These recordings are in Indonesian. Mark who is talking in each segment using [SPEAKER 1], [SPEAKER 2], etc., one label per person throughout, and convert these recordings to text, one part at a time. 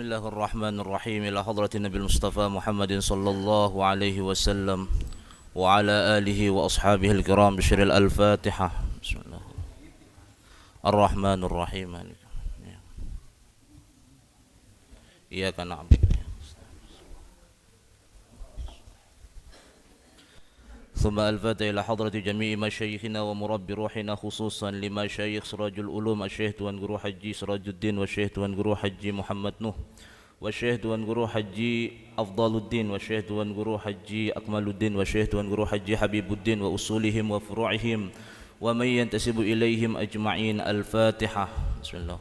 [SPEAKER 1] بسم الله الرحمن الرحيم إلى حضرة النبي المصطفى محمد صلى الله عليه وسلم وعلى آله وأصحابه الكرام بشر الفاتحة. بسم الله الرحمن الرحيم إياك نعبد. ثم الفاتحة إلى حضرة جميع مشايخنا ومربي روحنا خصوصا لمشايخ سراج العلوم الشيخ توان جرو حجي سراج الدين والشيخ توان جرو حجي محمد نوح والشيخ توان جرو حجي أفضل الدين والشيخ توان جرو حجي أكمل الدين والشيخ توان جرو حجي حبيب الدين وأصولهم وفروعهم ومن ينتسب إليهم أجمعين. الفاتحة. بسم الله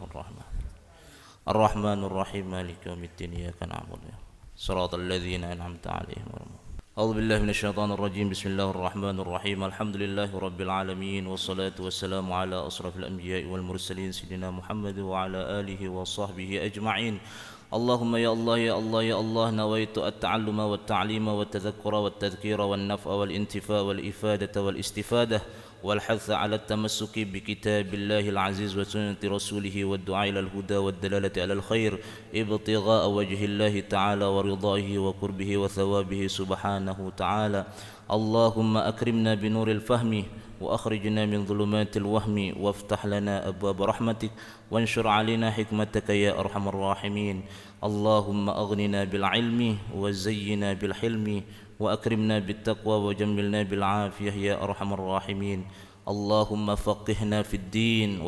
[SPEAKER 1] الرحمن الرحيم مالك يوم الدين إياك نعبد صراط الذين أنعمت عليهم. أعوذ بالله من الشيطان الرجيم. بسم الله الرحمن الرحيم. الحمد لله رب العالمين والصلاة والسلام على أشرف الأنبياء والمرسلين سيدنا محمد وعلى آله وصحبه أجمعين. اللهم يا الله يا الله يا الله نويت التعلم والتعليم والتذكر والتذكير والنفع والانتفاع والإفادة والاستفادة والحث على التمسك بكتاب الله العزيز وسنة رسوله والدعاء إلى الهدى والدلالة على الخير ابتغاء وجه الله تعالى ورضاه وقربه وثوابه سبحانه تعالى. اللهم أكرمنا بنور الفهم وأخرجنا من ظلمات الوهم وافتح لنا أبواب رحمتك وانشر علينا حكمتك يا أرحم الراحمين. اللهم أغننا بالعلم وزينا بالحلم وأكرمنا بالتقوى وجملنا بالعافية يا أرحم الراحمين. اللهم فقهنا في الدين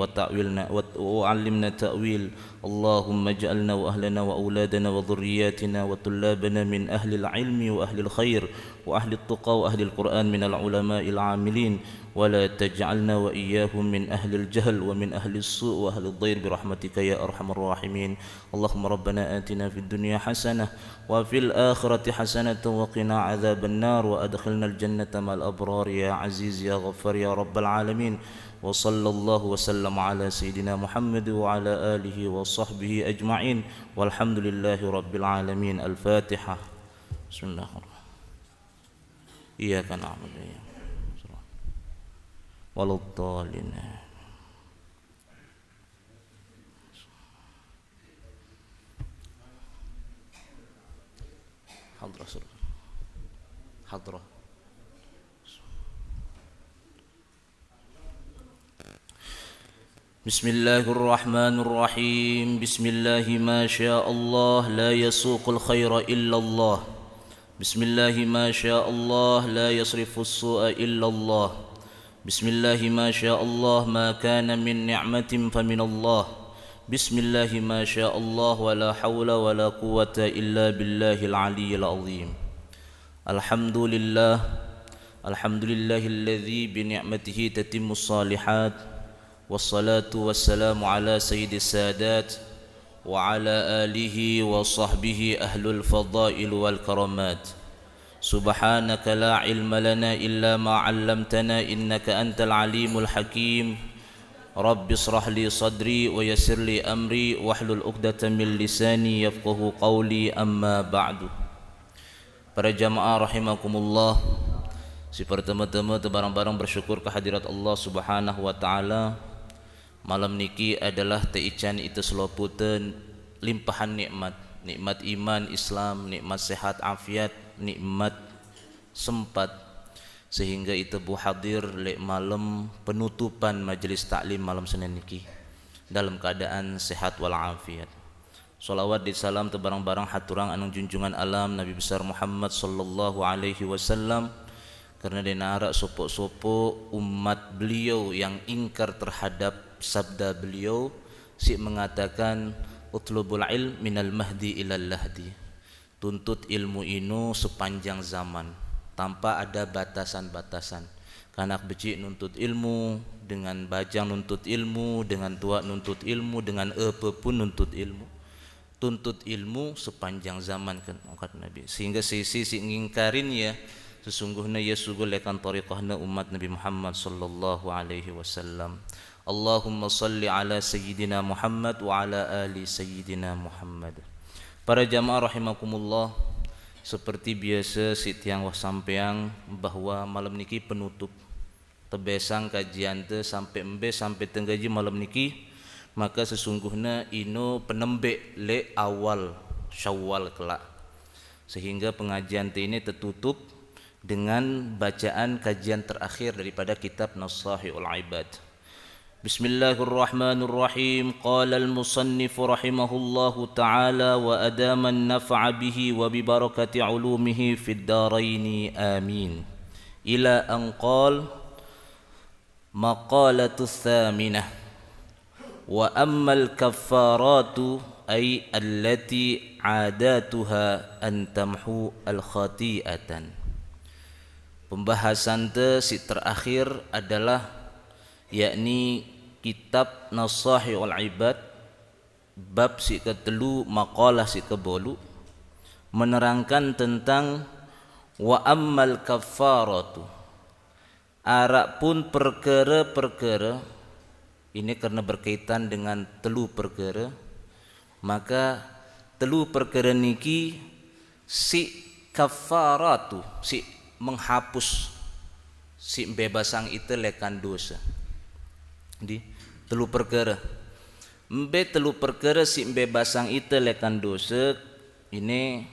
[SPEAKER 1] وعلمنا تأويل. اللهم اجعلنا وأهلنا وأولادنا وذرياتنا وطلابنا من أهل العلم وأهل الخير وأهل التقى وأهل القرآن من العلماء العاملين ولا تجعلنا وإياهم من أهل الجهل ومن أهل السوء وأهل الضير برحمتك يا أرحم الراحمين. اللهم ربنا آتنا في الدنيا حسنة وفي الآخرة حسنة وقنا عذاب النار وأدخلنا الجنة مع الأبرار يا عزيز يا غفار يا رب العالمين. وصلى الله وسلم على سيدنا محمد وعلى آله وصحبه أجمعين والحمد لله رب العالمين. الفاتحة. بسم الله الرحمن الرحيم. إياك نعبد ولا الضالين. حضرة بسم الله الرحمن الرحيم. بسم الله ما شاء الله لا يسوق الخير إلا الله. بسم الله ما شاء الله لا يصرف السوء إلا الله. بسم الله ما شاء الله ما كان من نعمة فمن الله. بسم الله ما شاء الله ولا حول ولا قوة إلا بالله العلي العظيم. الحمد لله. الحمد لله الذي بنعمته تتم الصالحات والصلاة والسلام على سيد السادات وعلى آله وصحبه أهل الفضائل والكرامات. سبحانك لا علم لنا إلا ما علمتنا إنك أنت العليم الحكيم. رب اشرح لي صدري ويسر لي أمري واحلل عقدة من لساني يفقه قولي. أما بعد. Para jamaah rahimakumullah, si pertama-tama barang-barang bersyukur kehadirat Allah Subhanahu wa taala. Malam niki adalah teican itu seloputan limpahan nikmat, nikmat iman Islam, nikmat sehat afiat, nikmat sempat sehingga itu bu hadir lek malam penutupan majelis taklim malam Senin niki dalam keadaan sehat wal afiat. Salawat di salam tebarang-barang haturang anu junjungan alam Nabi besar Muhammad sallallahu alaihi wasallam karena dinara sopo-sopo umat beliau yang ingkar terhadap sabda beliau si mengatakan utlubul ilm minal mahdi ilal lahdi. Tuntut ilmu ini sepanjang zaman tanpa ada batasan-batasan. Kanak becik nuntut ilmu, dengan bajang nuntut ilmu, dengan tua nuntut ilmu, dengan apa pun nuntut ilmu. Tuntut ilmu sepanjang zaman kan kata Nabi. Sehingga sisi ngingkarin ya sesungguhnya ia sugul lekan tariqahna umat Nabi Muhammad sallallahu alaihi wasallam. Allahumma salli ala sayyidina Muhammad wa ala ali sayyidina Muhammad. Para jamaah rahimakumullah, seperti biasa sitiang wah sampeang bahwa malam niki penutup tebesang kajian te sampai embe sampai tenggaji malam niki maka sesungguhnya ino penembe le awal Syawal kelak, sehingga pengajian ini tertutup dengan bacaan kajian terakhir daripada kitab Nasahiul Ibad. Bismillahirrahmanirrahim. Qala al-musannif rahimahullahu ta'ala wa adama an-naf'a bihi wa bi barakati 'ulumihi fid darain amin. Ila an qala maqalatu thaminah wa amma al-kaffaratu ay allati 'adatuha an tamhu al-khati'atan. Pembahasan si terakhir adalah yakni kitab Nasahiul Ibad bab si ketelu maqalah si kebolu menerangkan tentang wa ammal kaffaratu, arak pun perkara-perkara ini karena berkaitan dengan telu perkara, maka telu perkara niki si kaffaratu si menghapus si bebasang itu lekan dosa. Di telu perkara telu perkara si bebasang itu lekan dosa ini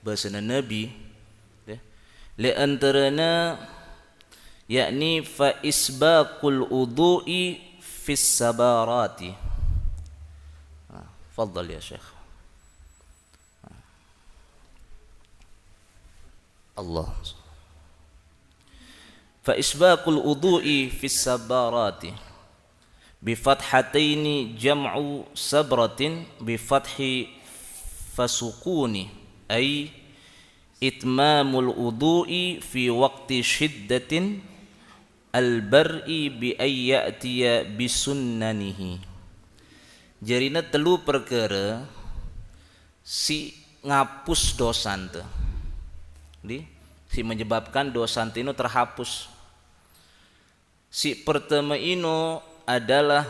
[SPEAKER 1] bahasa Nabi ya. Le antarana yakni fa isbaqul udhu'i fis sabarati. Fadhal ya Syekh. Allah. Fa isbaqul udhu'i fis sabarati bifathataini jam'u sabratin bifathi fasukuni ay itmamul udhu'i fi waqti shiddatin al-bar'i bi ay ya'tiya bisunnanihi. Jarina telu perkara si ngapus dosan tu si menyebabkan dosan itu terhapus. Si pertama ino adalah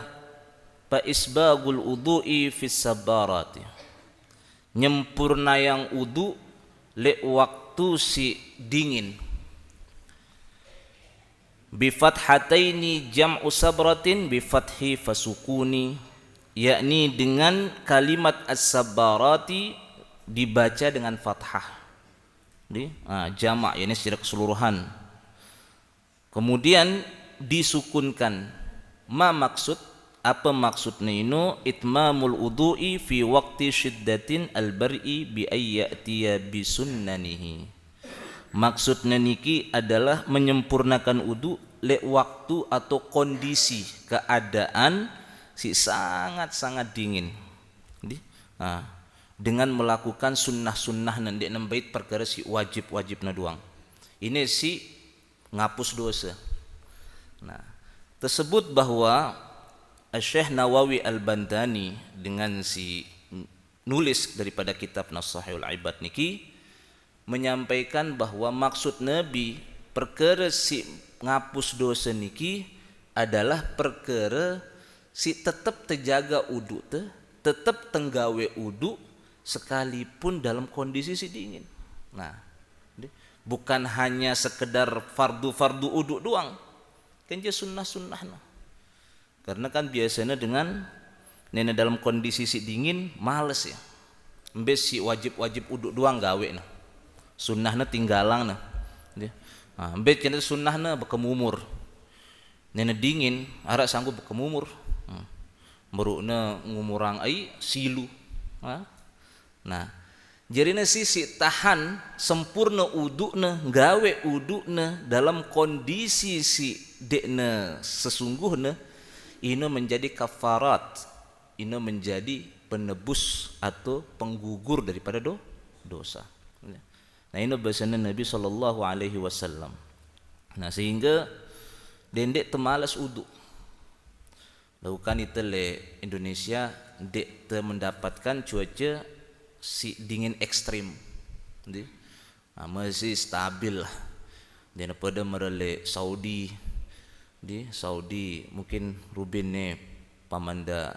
[SPEAKER 1] fa isbagul udhu'i fis sabarati, nyempurna yang udu le waktu si dingin. Bi fathataini jam'u sabratin bi fathi fasukuni, yakni dengan kalimat as-sabarati dibaca dengan fathah jamak yakni secara keseluruhan, kemudian disukunkan. Ma maksud apa maksudnya ini? Itmamul udhu'i fi waqti syiddatin al-bar'i bi ayyatiya bisunnanihi. Maksudnya niki adalah menyempurnakan udu le waktu atau kondisi keadaan si sangat-sangat dingin. Dengan melakukan sunnah-sunnah nanti nembait perkara si wajib-wajibna doang. Ini si ngapus dosa. Tersebut bahwa Syekh Nawawi Al-Bandani dengan si nulis daripada kitab Nasahiul Ibad niki menyampaikan bahwa maksud Nabi perkara si ngapus dosa niki adalah perkara si tetap terjaga udu tetap tenggawe udu sekalipun dalam kondisi si dingin. Bukan hanya sekedar fardu-fardu udu doang, kan je sunnah-sunnah. Karena kan biasanya dengan nenek dalam kondisi si dingin males ya. Mbes si wajib-wajib uduk doang gawe nah. Sunnahna tinggalang nah. Mbes cenah sunnahna bekemumur. Nenek dingin arak sanggup bekemumur. Merukna ngumurang ai silu. Jarina si tahan sempurna udukna, gawe udukna dalam kondisi si dekna sesungguhnya, ini menjadi kafarat, ini menjadi penebus atau penggugur daripada dosa. Ini bahasanya Nabi SAW. Sehingga dendek temalas uduk. Lakukan itu le Indonesia dek mendapatkan cuaca si dingin ekstrim, masih stabil lah. Dan pada merele Saudi, mungkin Rubin ni pamanda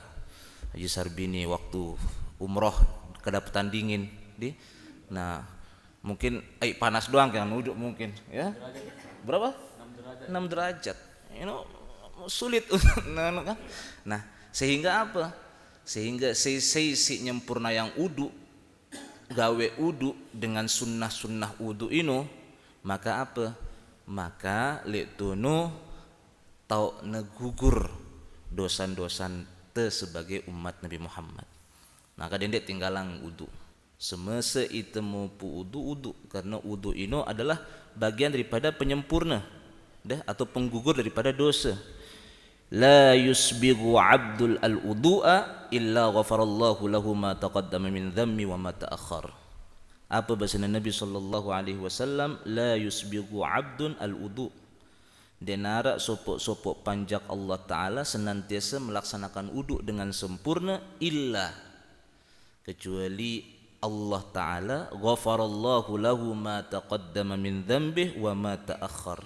[SPEAKER 1] Haji Sarbini waktu umroh kedapatan dingin, mungkin panas doang kan uduk mungkin ya. Berapa? 6 derajat. Sulit. sehingga apa? Sehingga si nyempurna yang udu gawe udu dengan sunnah udu ino, maka apa? Maka lektono tau negugur dosan-dosan te sebagai umat Nabi Muhammad. Maka dendek tinggalang udu. Semasa itemu pu udu karena udu ino adalah bagian daripada penyempurna atau penggugur daripada dosa. La yusbighu 'abdul al-wudu'a illa ghafarallahu lahu ma taqaddama min dhammi wa ma ta'akhkhar. Apa bahasa Nabi sallallahu alaihi wasallam? La yusbighu 'abdun al-wudu'. Denara sopok panjak Allah Ta'ala senantiasa melaksanakan wudu dengan sempurna illa kecuali Allah Ta'ala ghafarallahu lahu ma taqaddama min dhanbihi wa ma ta'akhkhar.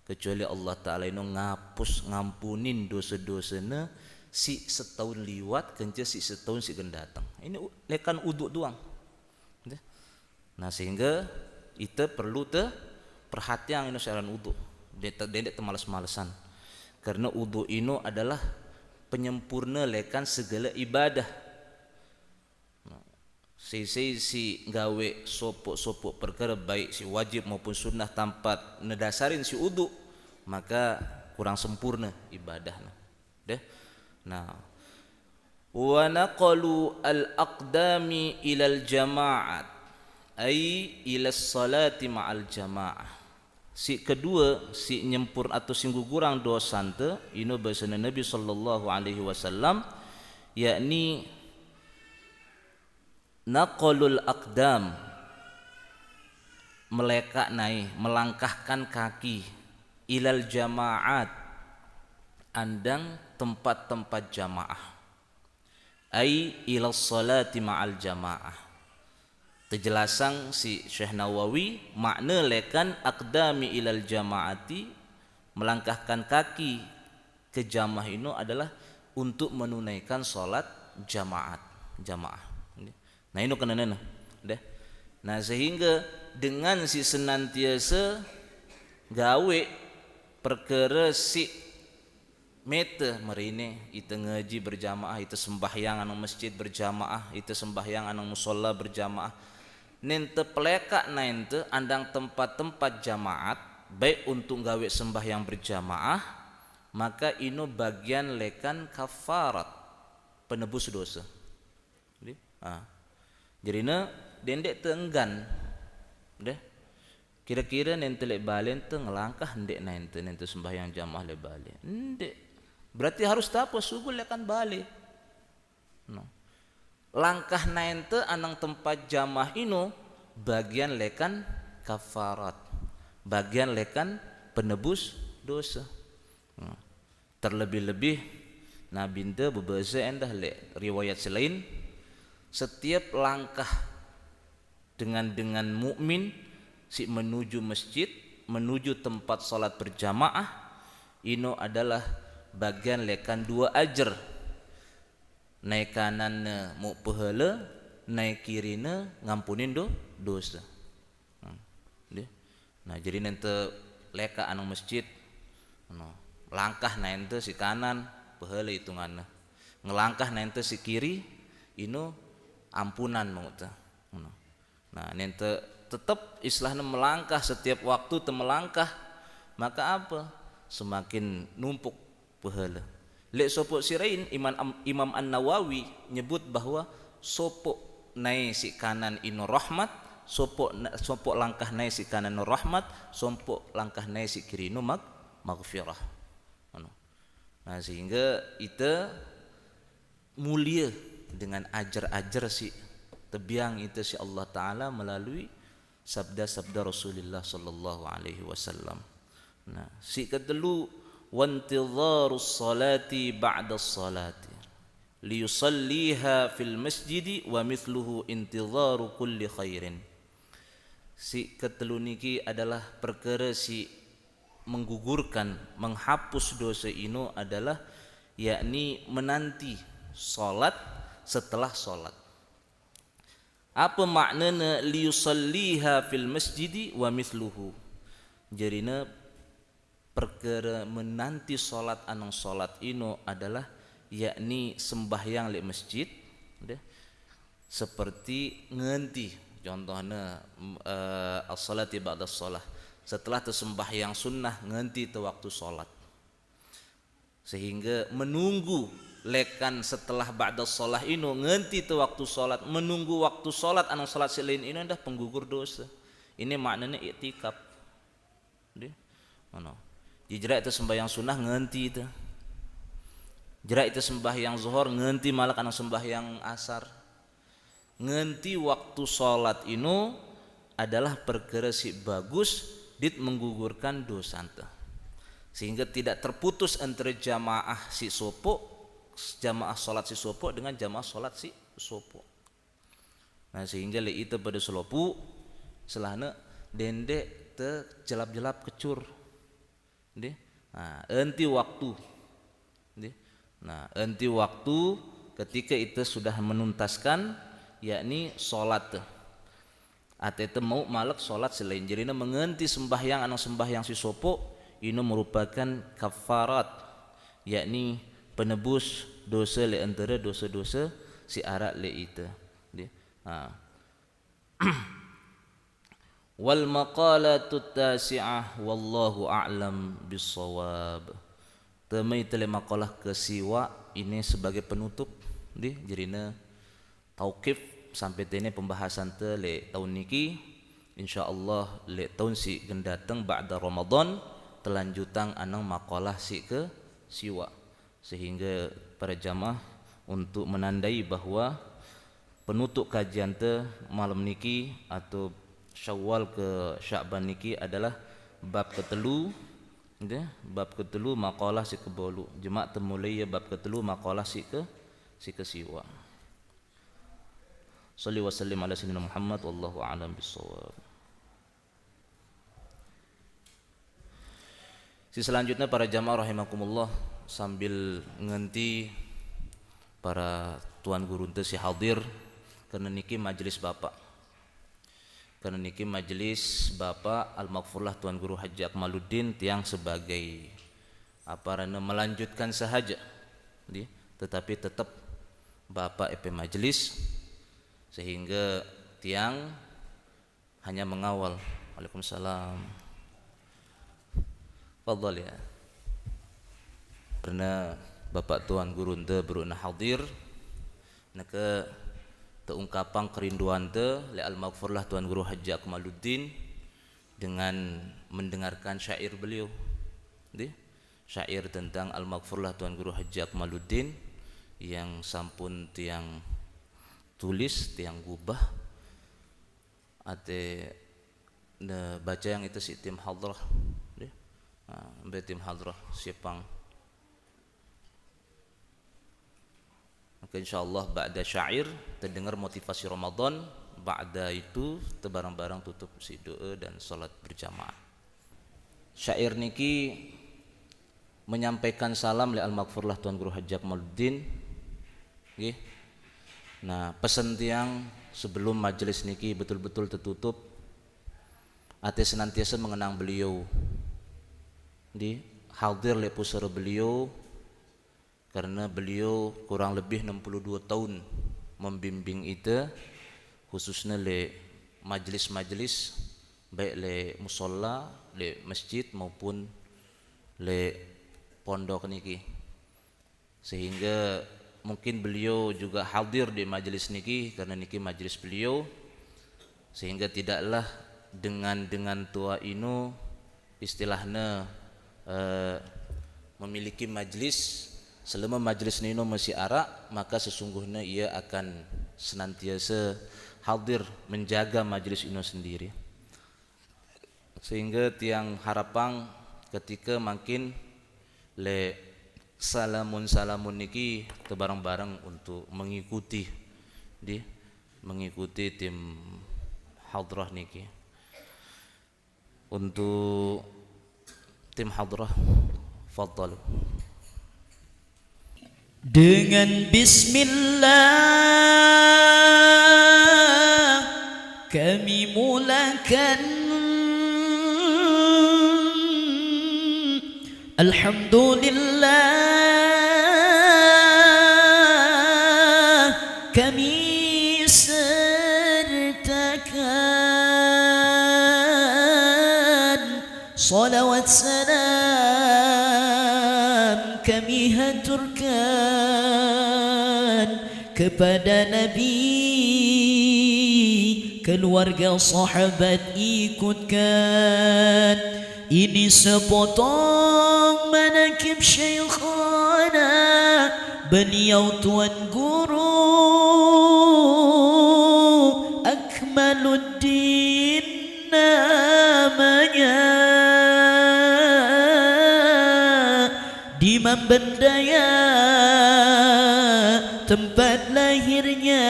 [SPEAKER 1] Kecuali Allah Ta'ala ini ngampunin dosa-dosana si setahun liwat kenca si setahun si datang. Ini lekan uduk doang. Nah sehingga kita perlu perhatian ini saran uduk. Dendek malas-malesan. Karena uduk ini adalah penyempurna lekan segala ibadah. Si gawe sopok perkara baik si wajib maupun sunnah tanpa nedasarin si uduk, maka kurang sempurna ibadah. Nah, wa naqalu al-aqdami ila al-jama'at ay ila salati ma'al jama'ah. Si kedua si nyempur atau si gugurang dosan te ino bahasa Nabi sallallahu alaihi wasallam yakni naqalul aqdam melangkahkan kaki ilal jama'at andang tempat-tempat jamaah ai ilal salati ma'al jamaah. Terjelasang si Syekh Nawawi makna lekan aqdami ilal jama'ati melangkahkan kaki ke jamaah itu adalah untuk menunaikan salat jamaah. Nah ini kena nah sehingga dengan si senantiasa gawe perkara si mete merine itu ngaji berjamaah, itu sembahyang anang masjid berjamaah, itu sembahyang anang musola berjamaah, nente peleka nente andang tempat-tempat jamaat baik untuk gawe sembahyang berjamaah, maka ino bagian lekan kafarat penebus dosa. Jadi dendek teenggan kira-kira nente lek balen te ngelangkah ndek nente sembahyang jamaah lek bale ndek berarti harus apa subuh lekan bale langkah nente anang tempat jamaah ino bagian lekan kafarat, bagian lekan penebus dosa. Terlebih-lebih Nabi ente berbeza endah lek riwayat selain setiap langkah dengan mukmin si menuju masjid, menuju tempat salat berjamaah, ino adalah bagian lekan dua ajar. Naik kanan mau pahala, naik kirina ngampunin dosa. Nah jadi nanti leka anang masjid, langkah nanti si kanan pahala hitungannya, ngelangkah nanti si kiri, ino ampunan mau ta. Nah nanti tetap istilahnya melangkah setiap waktu melangkah, maka apa? Semakin numpuk pahala. Lek sopok sirain Imam An-Nawawi nyebut bahwa sopok naik si kanan ino rahmat, sopok langkah naik si kanan ino rahmat, sopok langkah naik si kiri ino maghfirah. Nah sehingga kita mulia dengan ajar-ajar si tebiang itu si Allah Ta'ala melalui sabda-sabda Rasulullah sallallahu alaihi wasallam. Nah, si kedelu wantidharus salati ba'da salati liyusalliha fil masjidi wa mithluhu intidharu kulli khairin. Si ketelu niki adalah perkara si menggugurkan, menghapus dosa ino adalah yakni menanti salat setelah salat. Apa maknanya liyusalliha fil masjidi wa mithluhu? Jarina perkara menanti salat anang salat ino adalah yakni sembahyang di masjid seperti ngenti, contohnya as-salati ba'da shalah, setelah tersembahyang sunnah ngenti te waktu salat, sehingga menunggu lekan setelah ba'da shalah ini ngenti te waktu salat, menunggu waktu salat anang salat selain ini dah penggugur dosa. Ini maknanya iktikaf. Mana? Jira itu sembahyang sunnah ngenti itu. Jira itu sembahyang zuhur ngenti malah anang sembahyang asar. Ngenti waktu salat ini adalah perkara si bagus dit menggugurkan dosa ante. Sehingga tidak terputus antara jamaah si sopo, jamaah salat si sopo dengan jamaah salat si sopo. Nah sehingga le itu pada selopu selana dendek te jelap-jelap kecur. Nah, enti waktu. Nah, enti waktu ketika itu sudah menuntaskan yakni salat. Atete mau malak salat selain jirina mengenti sembahyang anang sembahyang si sopo ini merupakan kafarat, yakni penebus dosa le antara dosa-dosa si arak le itu. Wal maqalatu tasi'ah wallahu a'lam bissawab. Temai tele maqalah kesiwa ini sebagai penutup jirina tauqif sampai tene pembahasan te le tahun niki insyaallah le tahun si gendateng ba'da Ramadan telanjutan anang maqalah si ke siwa, sehingga para jamaah untuk menandai bahwa penutup kajian te malam niki atau Syawal ke Sya'ban niki adalah bab ketelu, bab ketelu maqalah si kebolu. Jemaah temulai ya bab ketelu maqalah si ke siwa. Shalli wa sallim ala sayyidina Muhammad wallahu a'lam bissawab. Si selanjutnya para jamaah rahimakumullah, sambil ngenti para tuan guru teh si hadir karena niki majelis bapak. Karena niki majelis Bapak Al-Maghfurlah Tuan Guru Haji Akmaluddin tiang sebagai melanjutkan sahaja, tetapi tetap Bapak EP majelis, sehingga tiang hanya mengawal. Waalaikumsalam. Fadhal ya. Karena Bapak Tuan Guru ente beruna hadir, naka teungkapan kerinduan te le Al-Maghfurlah Tuan Guru Haji Akmaluddin dengan mendengarkan syair beliau, syair tentang Al-Maghfurlah Tuan Guru Haji Akmaluddin yang sampun tiang tulis, tiang gubah ate baca yang itu si tim hadrah, tim hadrah siapang. Maka insyaallah ba'da syair terdengar motivasi Ramadan, ba'da itu barang-barang tutup si doa dan salat berjamaah. Syair niki menyampaikan salam li Al-Maghfurlah Tuan Guru Haji Akmaluddin. Nah, pesan tiang sebelum majelis niki betul-betul tertutup, ate senantiasa mengenang beliau, hadir li pusara beliau, karena beliau kurang lebih 62 tahun membimbing itu, khususnya le majlis-majlis baik le musola, le masjid maupun le pondok niki, sehingga mungkin beliau juga hadir di majlis niki karena niki majlis beliau, sehingga tidaklah dengan tua inu istilahnya memiliki majlis. Selama majlis nino masih arak, maka sesungguhnya ia akan senantiasa hadir menjaga majlis ino sendiri. Sehingga tiang harapan ketika makin le salamun niki tebarang-barang untuk mengikuti tim hadrah niki. Untuk tim hadrah, fadhal.
[SPEAKER 2] Dengan bismillah kami mulakan, alhamdulillah salawat salam kami haturkan kepada Nabi, keluarga sahabat ikutkan. Ini sepotong manakib syekhana, beliau tuan guru Akmaluddin namanya, di Mambendaya tempat lahirnya.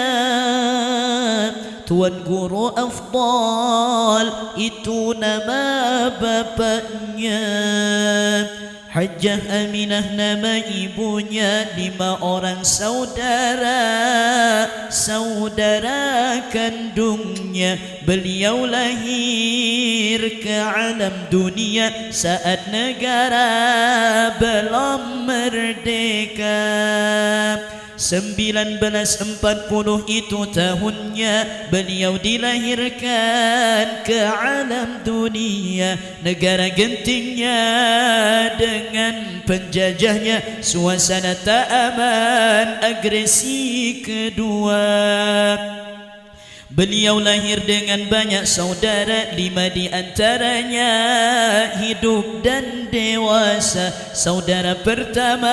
[SPEAKER 2] Tuan Guru Afdal itu nama bapaknya, Hajjah Aminah nama ibunya. 5 orang saudara, saudara kandungnya. Beliau lahir ke alam dunia saat negara belum merdeka. 1940 itu tahunnya beliau dilahirkan ke alam dunia. Negara gentingnya dengan penjajahnya, suasana tak aman, agresi kedua. Beliau lahir dengan banyak saudara, 5 di antaranya hidup dan dewasa. Saudara pertama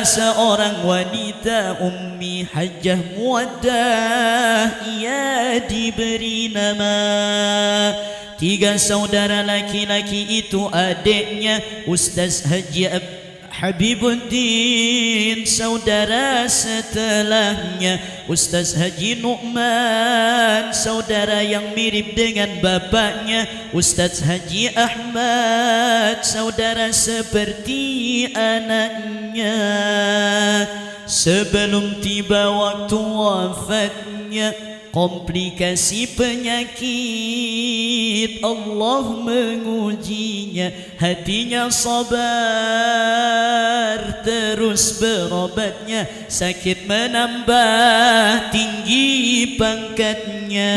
[SPEAKER 2] seorang wanita, Ummi Hajjah Muwaddah, ia diberi nama. 3 saudara laki-laki itu adiknya Ustaz Haji Habibuddin, saudara setelahnya Ustaz Haji Nu'man, saudara yang mirip dengan bapaknya Ustaz Haji Ahmad, saudara seperti anaknya. Sebelum tiba waktu wafatnya, komplikasi penyakit Allah mengujinya. Hatinya sabar, terus berobatnya. Sakit menambah tinggi pangkatnya.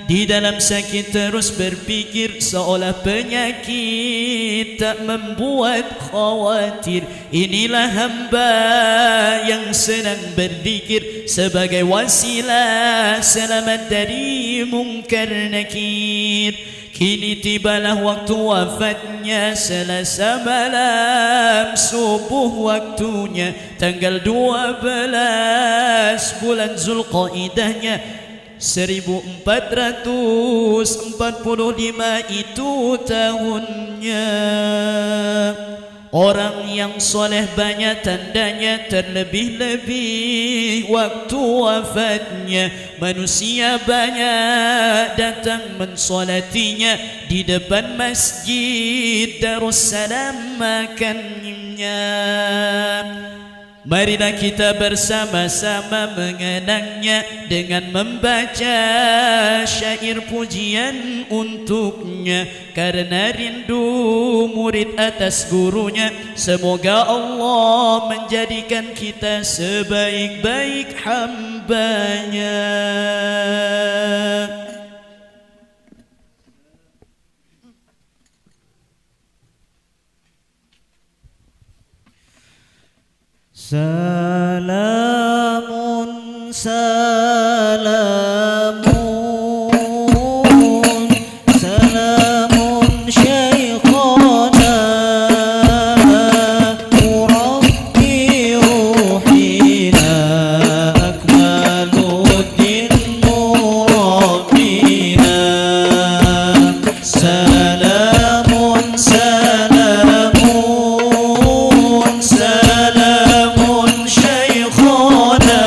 [SPEAKER 2] Di dalam sakit terus berpikir, seolah penyakit tak membuat khawatir. Inilah hamba yang senang berzikir sebagai wasilah selamat dari mungkar nakir. Kini tibalah waktu wafatnya, Selasa malam subuh waktunya, tanggal 12 bulan Zulqaidahnya 1445 itu tahunnya. Orang yang soleh banyak tandanya, terlebih-lebih waktu wafatnya. Manusia banyak datang mensolatinya di depan masjid Darussalam makamnya. Marilah kita bersama-sama mengenangnya dengan membaca syair pujian untuknya. Karena rindu murid atas gurunya, semoga Allah menjadikan kita sebaik-baik hambanya. Salamun salamun salamun syekhana murabbi ruhina Akmaluddin murabbina. Salamun salamun salamun syekhana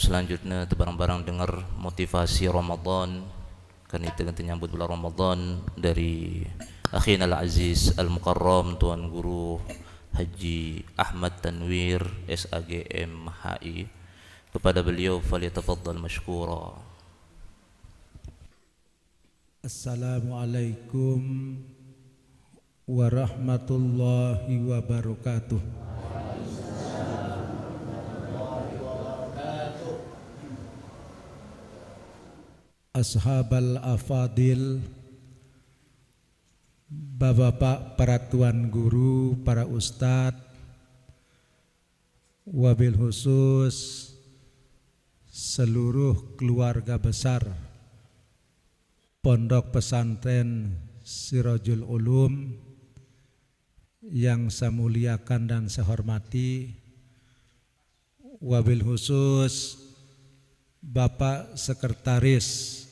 [SPEAKER 1] selanjutnya barang-barang dengar motivasi Ramadan kan itu nanti nyambut bulan Ramadan dari akhina al-aziz al-mukarram Tuan Guru Haji Ahmad Tanwir SAGM HI. Kepada beliau falyatafaddal mashkura.
[SPEAKER 3] Assalamualaikum warahmatullahi wabarakatuh. Ashabal afadil, bapak-bapak, para tuan guru, para ustadz, wabil khusus seluruh keluarga besar Pondok Pesantren Sirajul Ulum yang saya muliakan dan saya hormati, wabil khusus Bapak Sekretaris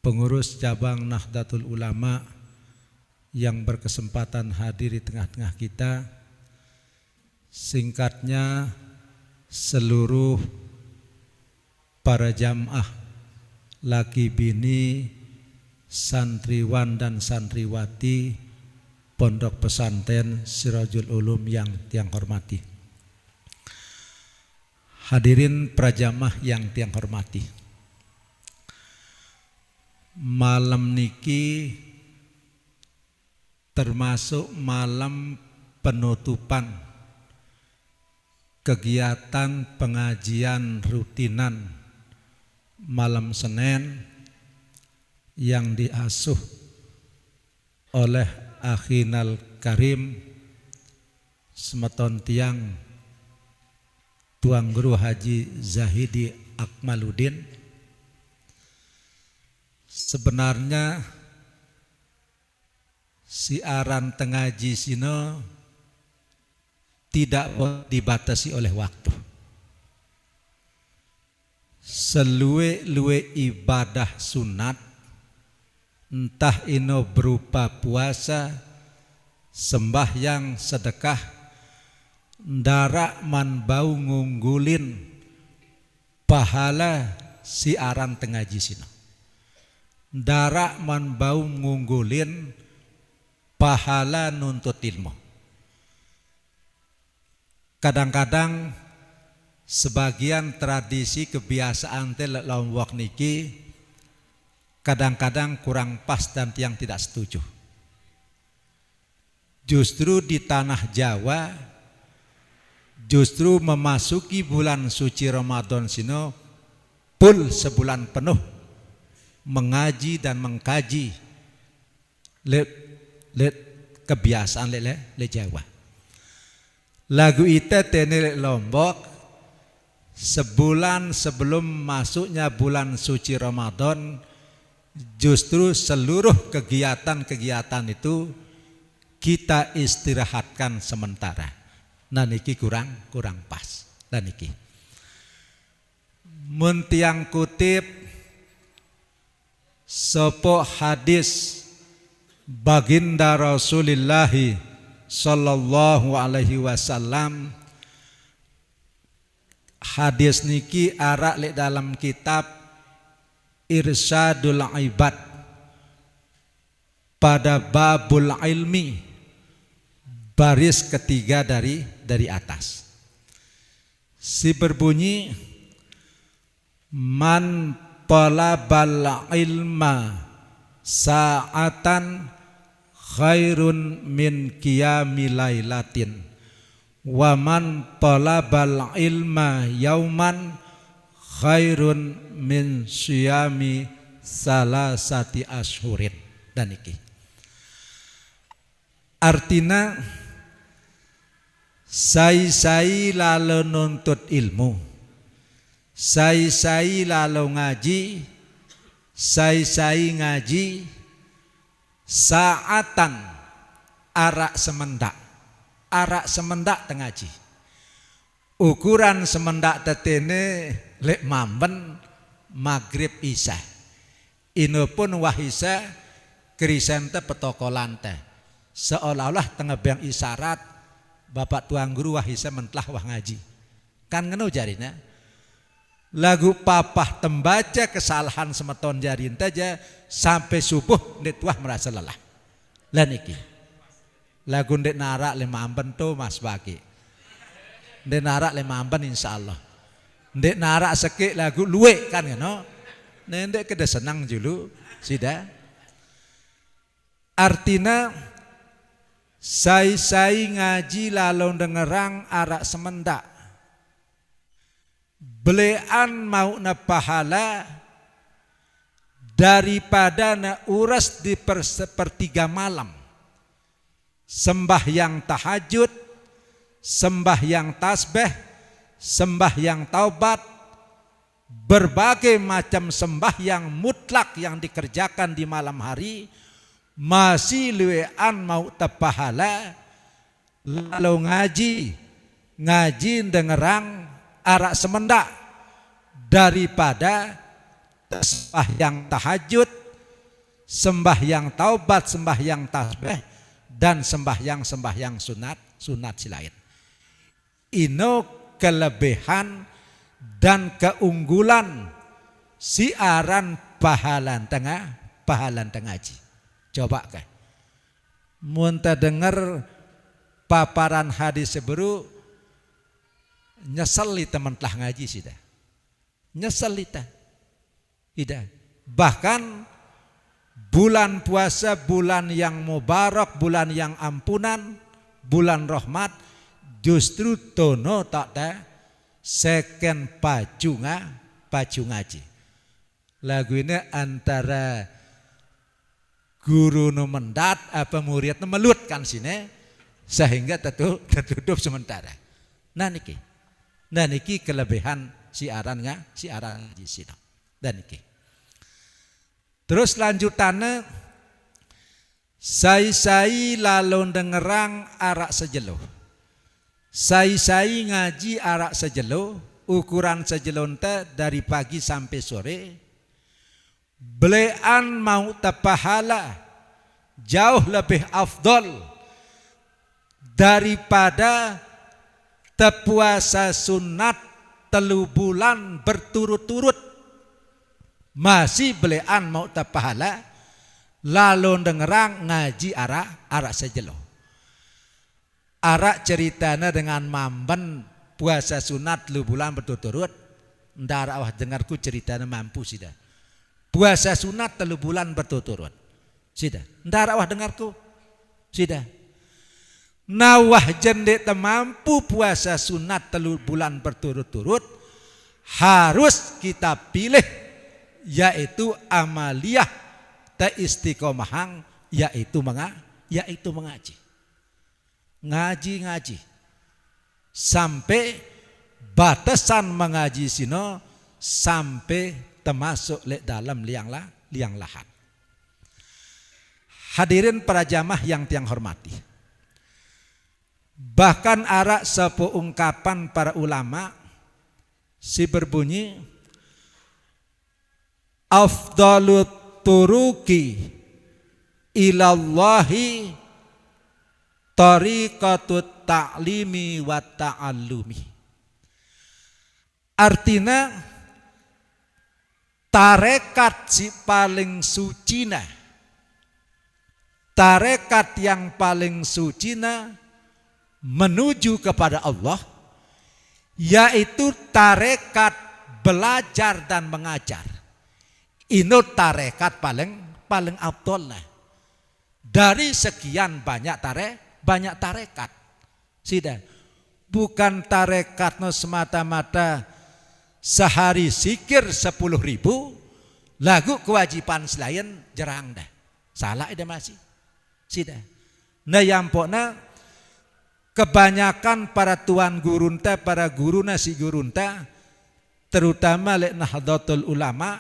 [SPEAKER 3] Pengurus Cabang Nahdlatul Ulama yang berkesempatan hadir di tengah-tengah kita. Singkatnya, seluruh para jamaah laki bini, santriwan dan santriwati Pondok Pesantren Sirajul Ulum yang tiang hormati. Hadirin prajamaah yang tiang hormati. Malam niki termasuk malam penutupan kegiatan pengajian rutinan malam Senin yang diasuh oleh Akhinal Karim semeton tiang Tuan Guru Haji Zahidi Akmaluddin. Sebenarnya siaran tengaji sino tidak dibatasi oleh waktu. Selue-lue ibadah sunat, entah ino berupa puasa, sembahyang, sedekah, ndara man bau ngunggulin pahala siaran tengaji sino. Ndara man bau ngunggulin pahala nuntut ilmu. Kadang-kadang sebagian tradisi kebiasaan teh lombok niki kadang-kadang kurang pas dan yang tidak setuju. Justru di tanah Jawa, justru memasuki bulan suci Ramadan sino full sebulan penuh mengaji dan mengkaji kebiasaan le Jawa. Lagu itu tenir Lombok sebulan sebelum masuknya bulan suci Ramadan, justru seluruh kegiatan-kegiatan itu kita istirahatkan sementara. Nah niki kurang pas. Nah niki mun tiang kutip sopo hadis baginda Rasulullah sallallahu alaihi wasallam. Hadis niki arak lek dalam kitab Irsyadul Ibad pada babul ilmi baris ketiga dari atas. Si berbunyi man talabal ilma sa'atan khairun min qiyami lailatin wa man talabal ilma yauman khairun min syiyami salasati ashurin. Dan iki artinya sai lalu nuntut ilmu, sai lalu ngaji, sai ngaji saatan arak semendak tengaji. Ukuran semendak tetene lek mamben maghrib isya. Ino pun wahisa krisente petokolante. Seolah-olah tengah biang isyarat Bapak Tuan Guru wahisa mentlah wah ngaji. Kan ngeno jarina. lagu papah tembaca kesalahan semeton jarin taja sampai subuh ndek tuah merasa lelah. Lah niki. Lagu ndek narak 5 amben tuh Mas Bagi. Ndek narak 5 amben insyaallah. Ndek narak sekik lagu luwe kan no. Ndek keda senang dulu sida. Artina sai ngaji lalu dengerang arak semendak. Belean mau na pahala daripada na uras di sepertiga malam. Sembahyang tahajud, sembahyang tasbih, sembahyang taubat, berbagai macam sembahyang mutlak yang dikerjakan di malam hari, masih luwean mau tapahala lalu ngaji dengerang arak semendak daripada sembahyang tahajud, sembahyang taubat, sembahyang tasbih dan sembahyang sunat silain. Ino kelebihan dan keunggulan siaran pahalan ngaji. Coba kan, muntah dengar paparan hadis seberu nyesel teman telah ngaji sudah, nyesel tidak. Bahkan bulan puasa, bulan yang mubarak, bulan yang ampunan, bulan rahmat, justru tono tak ada seken pacu ngaji. Lagu ini antara guru no mendat apa murid no melut kan sini sehingga tertutup sementara. Nah niki kelebihan siaran ngaji sini. Dan niki. Terus lanjutannya sai lalu dengerang arak sejelo. Sai ngaji arak sejelo, ukuran sejelo dari pagi sampai sore. Belean mau tapahala jauh lebih afdol daripada tepuasa sunat 3 bulan berturut-turut. Masih belean mau tapahala lalu dengerang ngaji arak sejelo. Arak ceritanya dengan mamben puasa sunat 3 bulan berturut-turut. Ndak awah dengarku ceritanya mampu sudah. Puasa sunat 3 bulan berturut-turut. Sudah. Ndak awah dengarku. Sudah. Nawah jendek mampu puasa sunat 3 bulan berturut-turut, harus kita pilih yaitu amaliyah ta istiqomahang yaitu mengaji. Ngaji sampai batasan mengaji sino sampai termasuk dalam liang lahat. Hadirin para jamaah yang tiang hormati. Bahkan arak sepo ungkapan para ulama si berbunyi afdalut turuki ilallahi tariqatut ta'limi wa ta'allumi. Artinya tarekat si paling sucina, tarekat yang paling sucina menuju kepada Allah yaitu tarekat belajar dan mengajar. Ini tarekat paling afdol lah. Dari sekian banyak tarekat. Sudah. Bukan tarekat no semata-mata sehari zikir 10.000 lagu kewajiban selain jerang dah. Salah ida masih. Sudah. Nah yang pokna kebanyakan para tuan gurunta, para guru nasi gurunta, terutama lek Nahdlatul Ulama,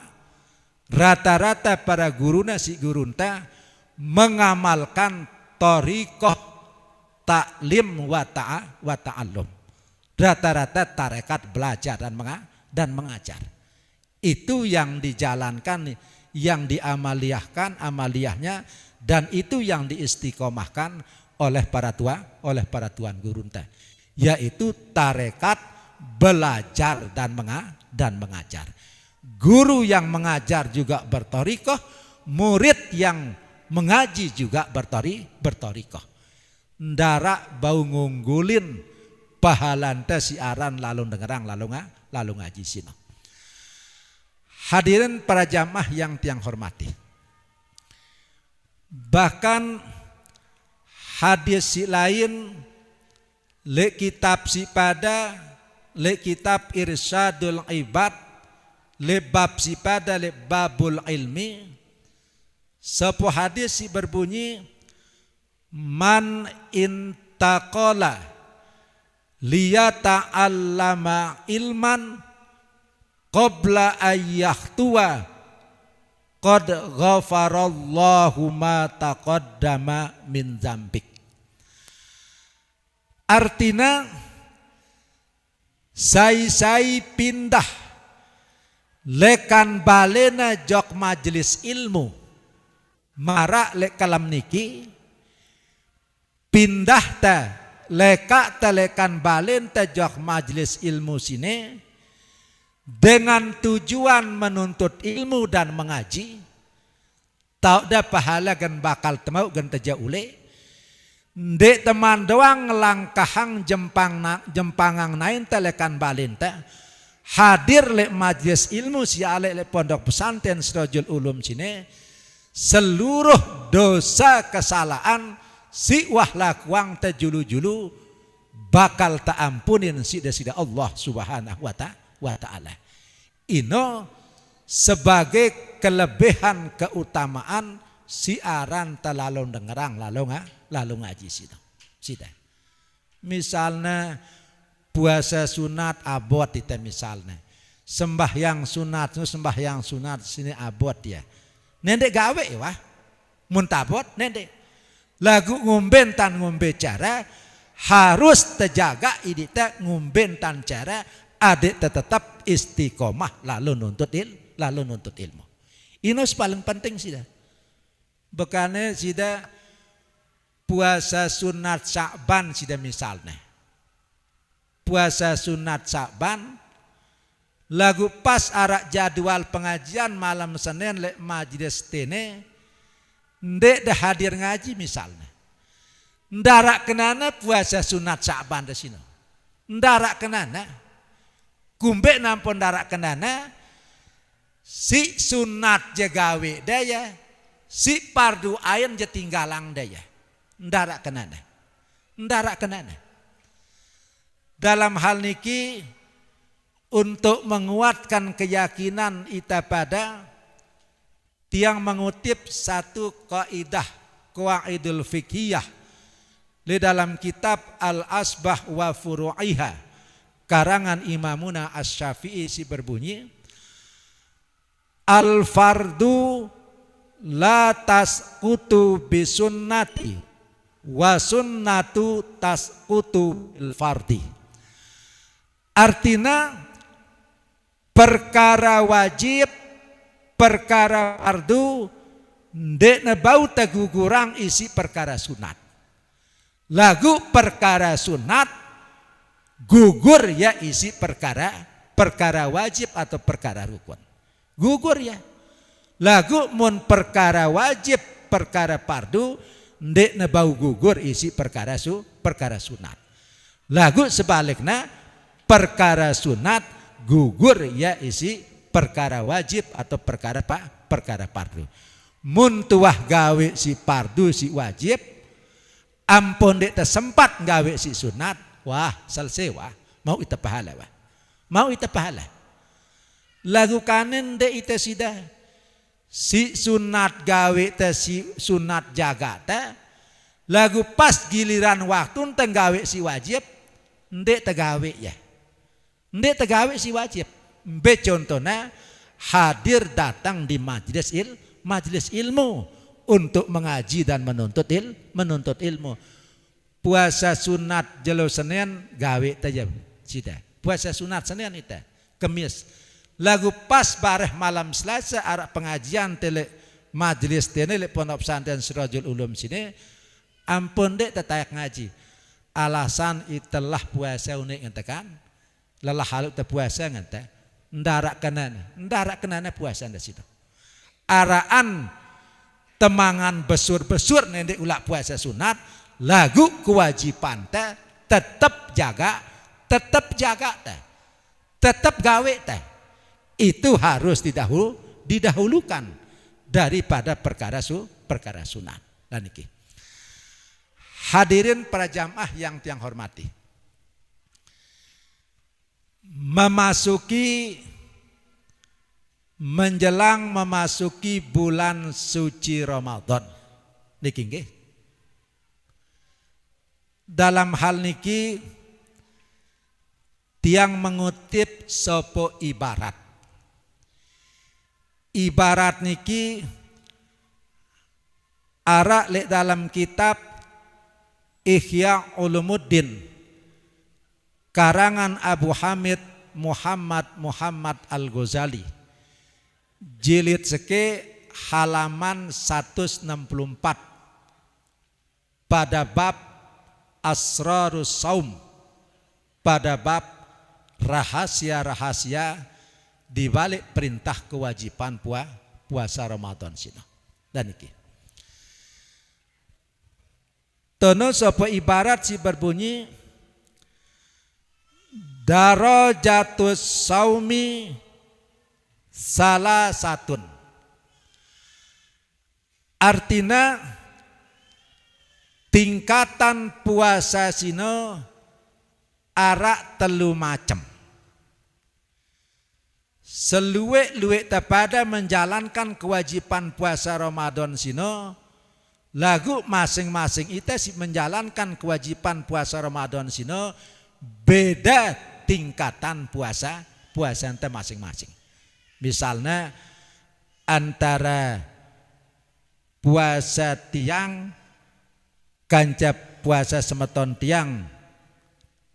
[SPEAKER 3] rata-rata para guru nasi gurunta mengamalkan thariqah taklim wa ta'allum. Rata-rata tarekat belajar dan mengajar. Itu yang dijalankan, yang diamaliyahkan amaliyahnya, dan itu yang diistiqomahkan oleh para tuan gurunta, yaitu tarekat belajar dan mengajar. Guru yang mengajar juga bertorikoh, murid yang mengaji juga bertorikoh. Ndara bau ngunggulin pahalanta siaran lalu dengerang lalu ngaji sino. Hadirin para jamaah yang tiang hormati. Bahkan hadis si lain le kitab si pada le kitab Irsyadul Ibad le bab si pada le babul ilmi sebuah hadis si berbunyi man intaqala liyata'allama ilman qabla ayyahtuwa qad ghafarallahu ma taqaddama min dzambik. Artinya sai pindah lekan balena jok majelis ilmu marak lek kalam niki pindah ta leka ta lekan balen ta jok majelis ilmu sini dengan tujuan menuntut ilmu dan mengaji tau dah pahala gan bakal temau gan teja ule ndek teman doang langkahang jempangang nain ta lekan balen ta hadir lek majelis ilmu si ale lek pondok pesantren Sirajul Ulum sini seluruh dosa kesalahan si wahlakuang tajulu-julu bakal tak ampunin sida Allah subhanahu wa ta'ala. Ino sebagai kelebihan keutamaan siaran terlalu dengerang lalu ngaji sida. Misalnya puasa sunat abot itu misalnya. Sembahyang sunat sini abot ya. Nendek gawe wah. Muntabot nendek. Lagu ngumben tan ngumbe cara harus terjaga idita ngumben tan cara adik tetap istiqomah lalu nuntut ilmu. Ini paling penting sida. Bekane sida puasa sunat Sya'ban sida misalnya. Puasa sunat Sya'ban lagu pas arak jadwal pengajian malam Senin lek majelis tene ndek dah hadir ngaji misalnya. Ndarak kenana puasa sunat Sya'ban di sini. Ndarak kenana. Kumbe nampun ndarak kenana. Si sunat jagawe daya. Si pardu ain jetinggalang daya. Ndarak kenana. Ndarak kenana. Dalam hal niki untuk menguatkan keyakinan ita pada tiang mengutip satu kaidah qaidul fiqhiyah di dalam kitab Al-Asbah wa Furu'iha karangan Imamuna Asy-Syafi'i si berbunyi al-fardu la tasqutu bisunnati wa sunnatu tasqutu bil fardi. Artinya perkara wajib perkara fardu ndek nebau tegugurang isi perkara sunat. Lagu perkara sunat gugur ya isi perkara wajib atau perkara rukun. Gugur ya. Lagu mun perkara wajib perkara fardu ndek nebau gugur isi perkara sunat. Lagu sebaliknya perkara sunat gugur ya isi perkara wajib atau perkara fardu. Mun tuah gawe si fardu si wajib, ampun dek tersempat gawe si sunat, wah selesai wah, mau ita pahala wah, mau ita pahala. Lagu kanen dek ita sida, si sunat gawe te si sunat jaga te, lagu pas giliran waktu teng gawe si wajib, ndek tegawe ya, ndek tegawe si wajib. Be contohnya hadir datang di majelis ilmu untuk mengaji dan menuntut ilmu. Puasa sunat jelo Senin gawe tajam sida. Puasa sunat Senin itu Kemis. Lagu pas bareh malam Selasa arak pengajian tele majelis tene le pondok pesantren Sirajul Ulum sini ampun dek tetayak ngaji. Alasan itelah puasa unik ngentekan. Lelah haluk te puasa ngente. Ndarak kenane puasa nda situ. Araan temangan besur-besur nendek ulah puasa sunat, lagu kewajiban teh tetap jaga teh. Tetap gawe teh. Itu harus didahulukan daripada perkara sunat. Dan iki. Hadirin para jamaah yang tiang hormati. Menjelang memasuki bulan suci Ramadan. Niki nggih. Dalam hal niki tiang mengutip sopo ibarat. Ibarat niki arak lek dalam kitab Ihya Ulumuddin karangan Abu Hamid Muhammad Al-Ghazali jilid seke halaman 164 pada bab Asrarus Saum, pada bab rahasia-rahasia di balik perintah kewajiban puasa Ramadan sino. Dan iki tono sapa ibarat si berbunyi darajatus saumi salah satun. Artinya tingkatan puasa sino arak telu macam. Seluwek-luwek pada menjalankan kewajiban puasa Ramadan sino, lagu masing-masing itu menjalankan kewajiban puasa Ramadan sino beda tingkatan puasa ente masing-masing. Misalnya antara puasa tiang kanca puasa semeton tiang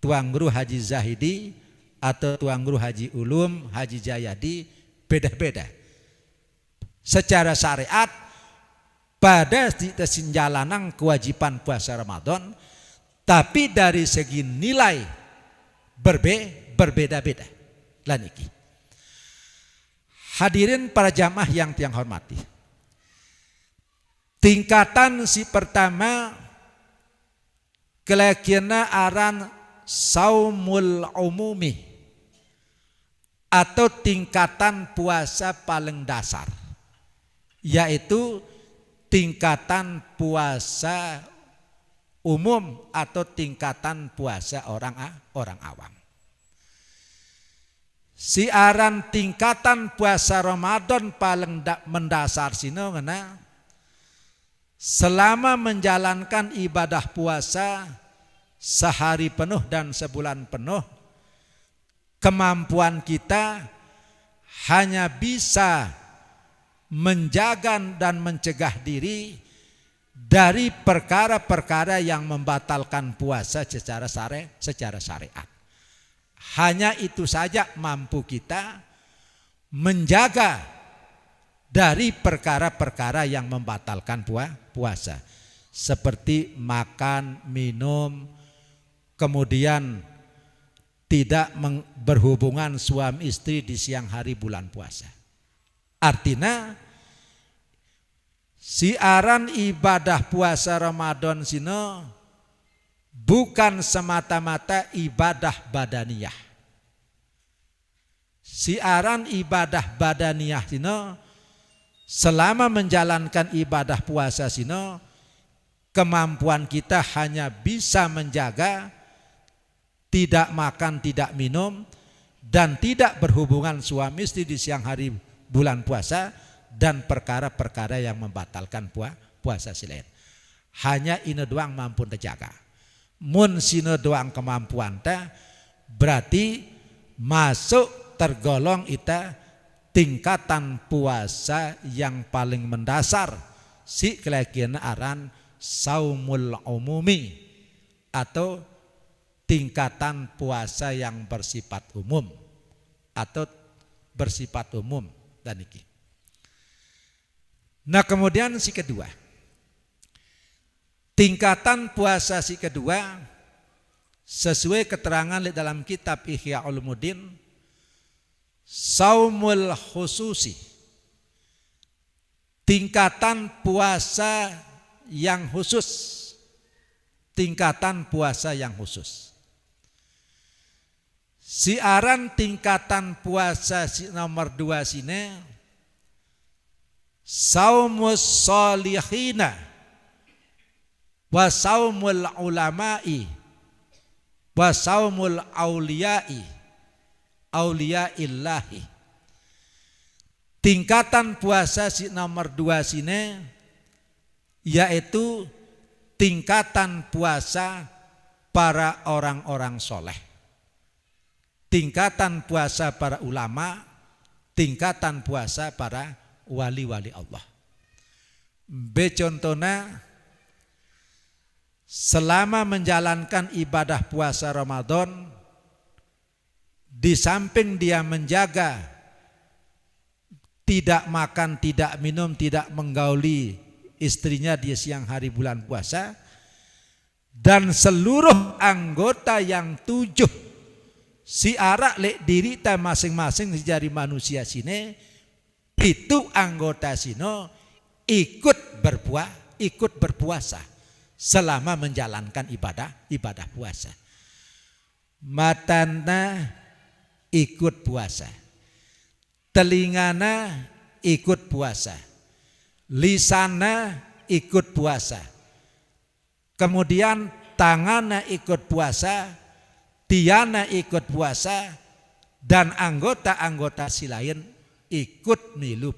[SPEAKER 3] tuang guru Haji Zahidi atau tuang guru Haji Ulum Haji Jayadi beda-beda. Secara syariat pada sinjalanan kewajiban puasa Ramadan, tapi dari segi nilai berbeda-beda. Laniki. Hadirin para jamaah yang tiang hormati. Tingkatan si pertama kelakina aran saumul umumi atau tingkatan puasa paling dasar, yaitu tingkatan puasa umum atau tingkatan puasa orang awam. Siaran tingkatan puasa Ramadan paling mendasar sino ngena selama menjalankan ibadah puasa sehari penuh dan sebulan penuh, kemampuan kita hanya bisa menjaga dan mencegah diri dari perkara-perkara yang membatalkan puasa secara syariat. Hanya itu saja mampu kita menjaga dari perkara-perkara yang membatalkan puasa. Seperti makan, minum, kemudian tidak berhubungan suami istri di siang hari bulan puasa. Artinya siaran ibadah puasa Ramadan sino bukan semata-mata ibadah badaniyah. Siaran ibadah badaniyah sino selama menjalankan ibadah puasa sino kemampuan kita hanya bisa menjaga tidak makan, tidak minum dan tidak berhubungan suami istri di siang hari bulan puasa dan perkara-perkara yang membatalkan puasa silain. Hanya ini doang mampu terjaga. Mun sino doang kemampuan ta berarti masuk tergolong ita tingkatan puasa yang paling mendasar si kelakian aran saumul umumi atau tingkatan puasa yang bersifat umum atau bersifat umum dan iki. Nah kemudian si kedua, tingkatan puasa si kedua sesuai keterangan dalam kitab Ihya Ulumuddin saumul khususi, tingkatan puasa yang khusus, tingkatan puasa yang khusus. Siaran tingkatan puasa nomor 2 sini, saumus solihina wa saumul ulama'i wa saumul auliyai auliyaillahi. Tingkatan puasa nomor 2 sini yaitu tingkatan puasa para orang-orang soleh, tingkatan puasa para ulama, tingkatan puasa para wali-wali Allah. Contohnya, selama menjalankan ibadah puasa Ramadan, di samping dia menjaga tidak makan, tidak minum, tidak menggauli istrinya di siang hari bulan puasa, dan seluruh anggota yang 7 siarak lek diri ta masing-masing dari manusia sini, itu anggota sino ikut berpuasa selama menjalankan ibadah puasa. Matana ikut puasa, telingana ikut puasa, lisana ikut puasa, kemudian tangannya ikut puasa, tiana ikut puasa, dan anggota-anggota si lain ikut milu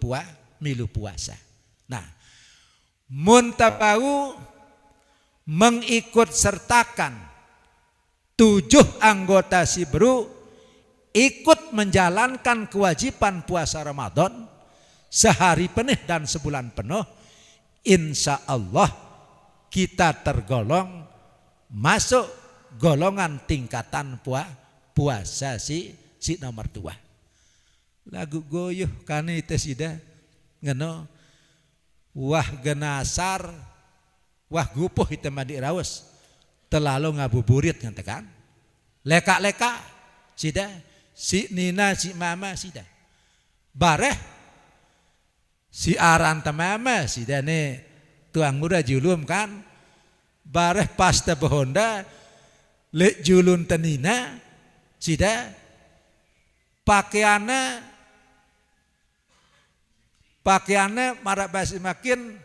[SPEAKER 3] puasa. Nah, muntabau mengikut sertakan 7 anggota si beru ikut menjalankan kewajiban puasa Ramadan sehari penuh dan sebulan penuh, insya Allah kita tergolong masuk golongan tingkatan puasa si nomor 2. Lagu goyuh kane itu sida ngeno wah genasar wah gupuh itu mandi raus terlalu ngabuburit ngantekan leka-leka sida si nina si mama sida bareh si aran tamama sida ne tuang muda julum kan bareh pasta behonda lek julun tenina sida pakaiannya marak basi makin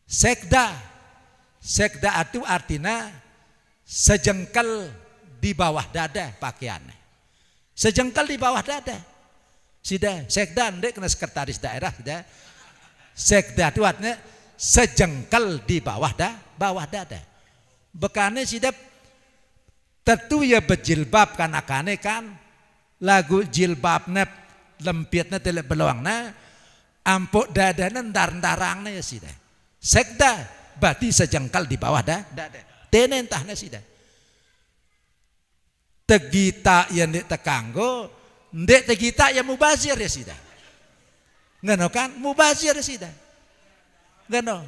[SPEAKER 3] sekda itu artinya sejengkal di bawah dada pakaiannya, sejengkal di bawah dada. Sida sekda ndek kena sekretaris daerah sida. Sekda itu artinya sejengkal di bawah dada. Bekane sida tentu ya berjilbab kan akane kan lagu jilbabnya lempitnya telek beluangnya ampuk dadanya ndarang-ndarangnya ya sida. Sekda berarti sejengkal di bawah dada. Tenen entahnya sida. Tegita yang ndek tekanggo, ndek tegita yang mubazir ya sida. Ngono kan? Mubazir ya sida. Ngono.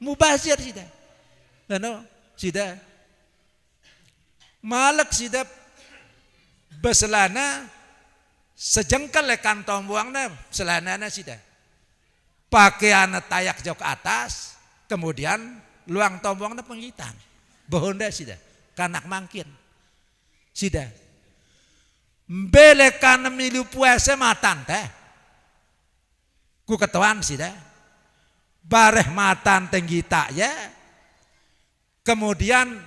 [SPEAKER 3] Mubazir sida. Ngono sida. Malak sida beselana sejengkal le kantong buangna selanana sida. Pakaian tayak jauh ke atas, kemudian luang tombuangna penghitan. Bohonda sida, kanak mangkin. Sida. Mbelekan milu puasa matan teh. Ku ketuan sida. Bareh matan tinggi tak ya. Kemudian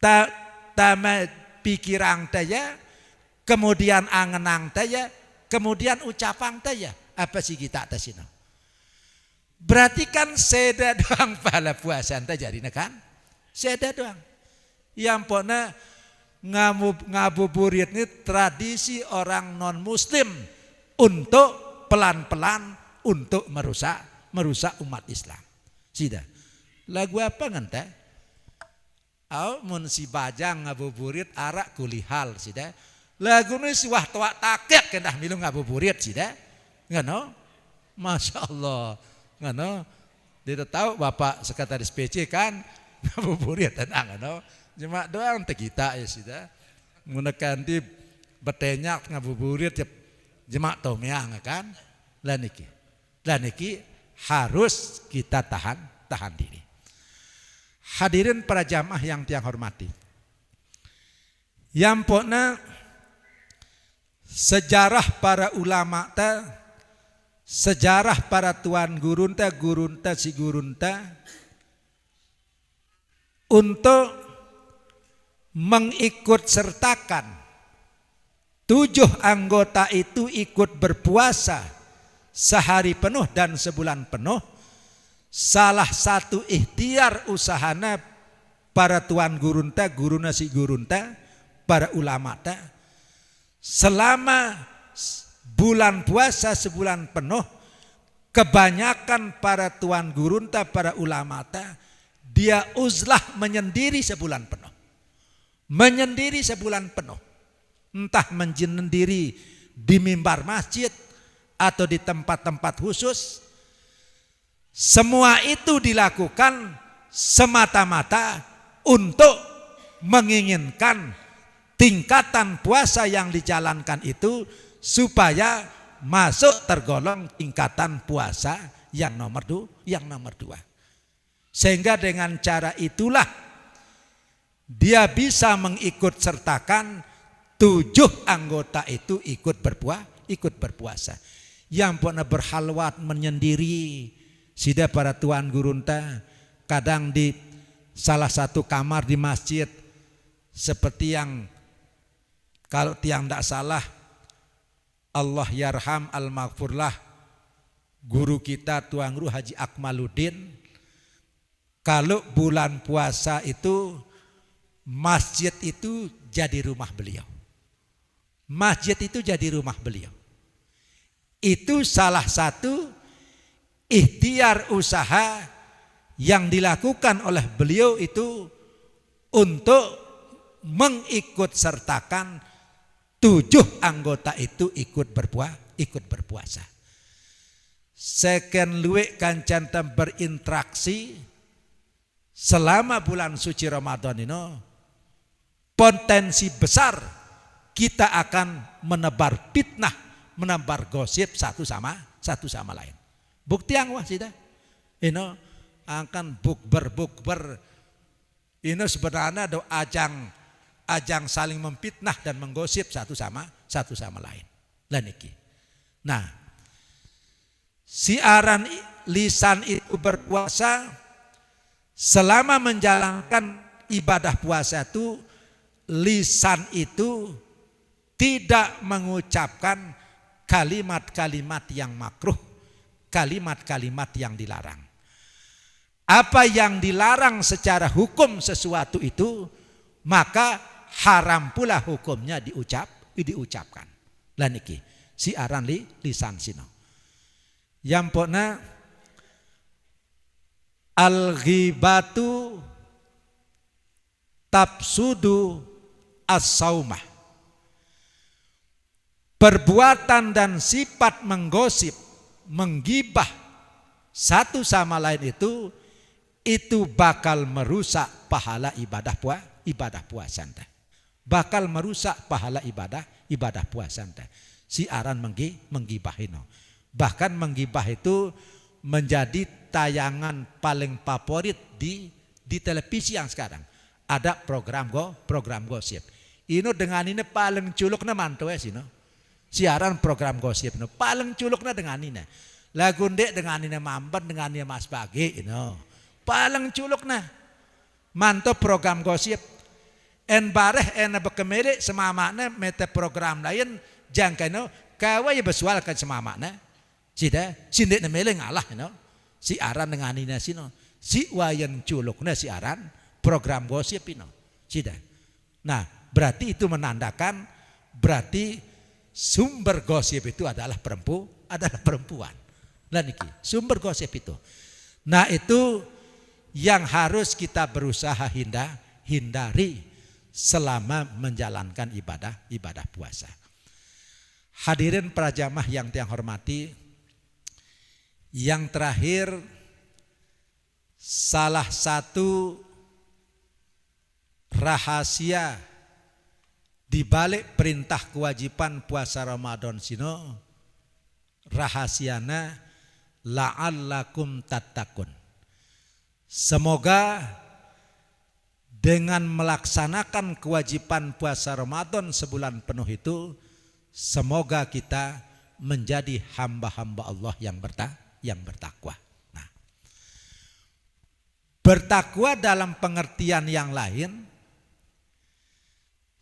[SPEAKER 3] tama pikiran teh ya. Kemudian angenang teh ya. Kemudian ucapan teh ya. Apa sih kita teh sino? Berarti kan seda doang pahala puasa teh jadinya kan? Seda doang. Yang pokoknya ngabuburit ini tradisi orang non muslim untuk pelan-pelan untuk merusak umat Islam. Sida. Lagu apa ngente? Au mun si bajang ngabuburit arak kulihal sida. Lagu ini si wah tuak takek kendah milu ngabuburit sida. Ngono? Masya Allah. Ngono? Dia tahu Bapak Sekretaris PC kan ngabuburit tenang ngono. Cuma doang tegita ya sudah. Menekan di betenyak ngabuburit jemak tomiang kan. Lah niki harus kita tahan diri. Hadirin para jamaah yang tiang hormati. Yang pokna sejarah para ulama ta, sejarah para tuan gurunta si gurunta untuk mengikut sertakan 7 anggota itu ikut berpuasa sehari penuh dan sebulan penuh. Salah satu ikhtiar usahana para tuan gurunta, guruna si gurunta, para ulama ta, selama bulan puasa sebulan penuh, kebanyakan para tuan gurunta, para ulama ta, dia uzlah menyendiri sebulan penuh. Menyendiri sebulan penuh. Entah menyendiri di mimbar masjid atau di tempat-tempat khusus. Semua itu dilakukan semata-mata untuk menginginkan tingkatan puasa yang dijalankan itu supaya masuk tergolong tingkatan puasa yang nomor 2. Sehingga dengan cara itulah dia bisa mengikut sertakan 7 anggota itu ikut berpuasa. Yang pernah berhalwat menyendiri, sida para tuan gurunta, kadang di salah satu kamar di masjid, seperti yang kalau tiang tidak salah, Allah yarham al-maghfurlah, guru kita Tuan Guru Haji Akmaluddin, kalau bulan puasa itu masjid itu jadi rumah beliau. Masjid itu jadi rumah beliau. Itu salah satu ikhtiar usaha yang dilakukan oleh beliau itu untuk mengikut sertakan 7 anggota itu ikut berpuasa. Seken luwek kancan berinteraksi selama bulan suci Ramadan ini, potensi besar kita akan menebar fitnah, menebar gosip satu sama lain. Bukti yang wah sida, ini akan bukber. Ini sebenarnya ada ajang saling memfitnah dan menggosip satu sama lain. Lah niki. Nah, siaran lisan itu berpuasa selama menjalankan ibadah puasa itu, lisan itu tidak mengucapkan kalimat-kalimat yang makruh, kalimat-kalimat yang dilarang. Apa yang dilarang secara hukum sesuatu itu, maka haram pula hukumnya diucapkan. Lah niki siaran lisan sino. Yang pokna al-ghibatu tafsudu as-saumah. Perbuatan dan sifat menggosip, menggibah satu sama lain itu bakal merusak pahala ibadah puasa anda. Bakal merusak pahala ibadah puasa anda. Siaran menggibahin. Bahkan menggibah itu menjadi tayangan paling favorit di televisi yang sekarang. Ada program gosip. Ini dengan ini paling culuknya mantu ya sino. Siaran program gosip no paling culuknya dengan ini. Lagu ndek dengan ini mamban dengan ini Mas Bagi no. Paling culuknya mantap program gosip. En bareh en bekemere semamakna mete program lain jangkano kawa ya besual kan semamakna. Sida sindek nemele ngalah no. Siaran dengan ini sino. Si wayan culuknya siaran program gosip ino. Sida. Nah, berarti itu menandakan berarti sumber gosip itu adalah perempuan. Lah niki, sumber gosip itu. Nah, itu yang harus kita berusaha hindari selama menjalankan ibadah puasa. Hadirin para jamaah yang tiang hormati, yang terakhir salah satu rahasia di balik perintah kewajiban puasa Ramadan sino rahasiana la'allakum tattaqun. Semoga dengan melaksanakan kewajiban puasa Ramadan sebulan penuh itu, semoga kita menjadi hamba-hamba Allah yang bertakwa. Nah, bertakwa dalam pengertian yang lain,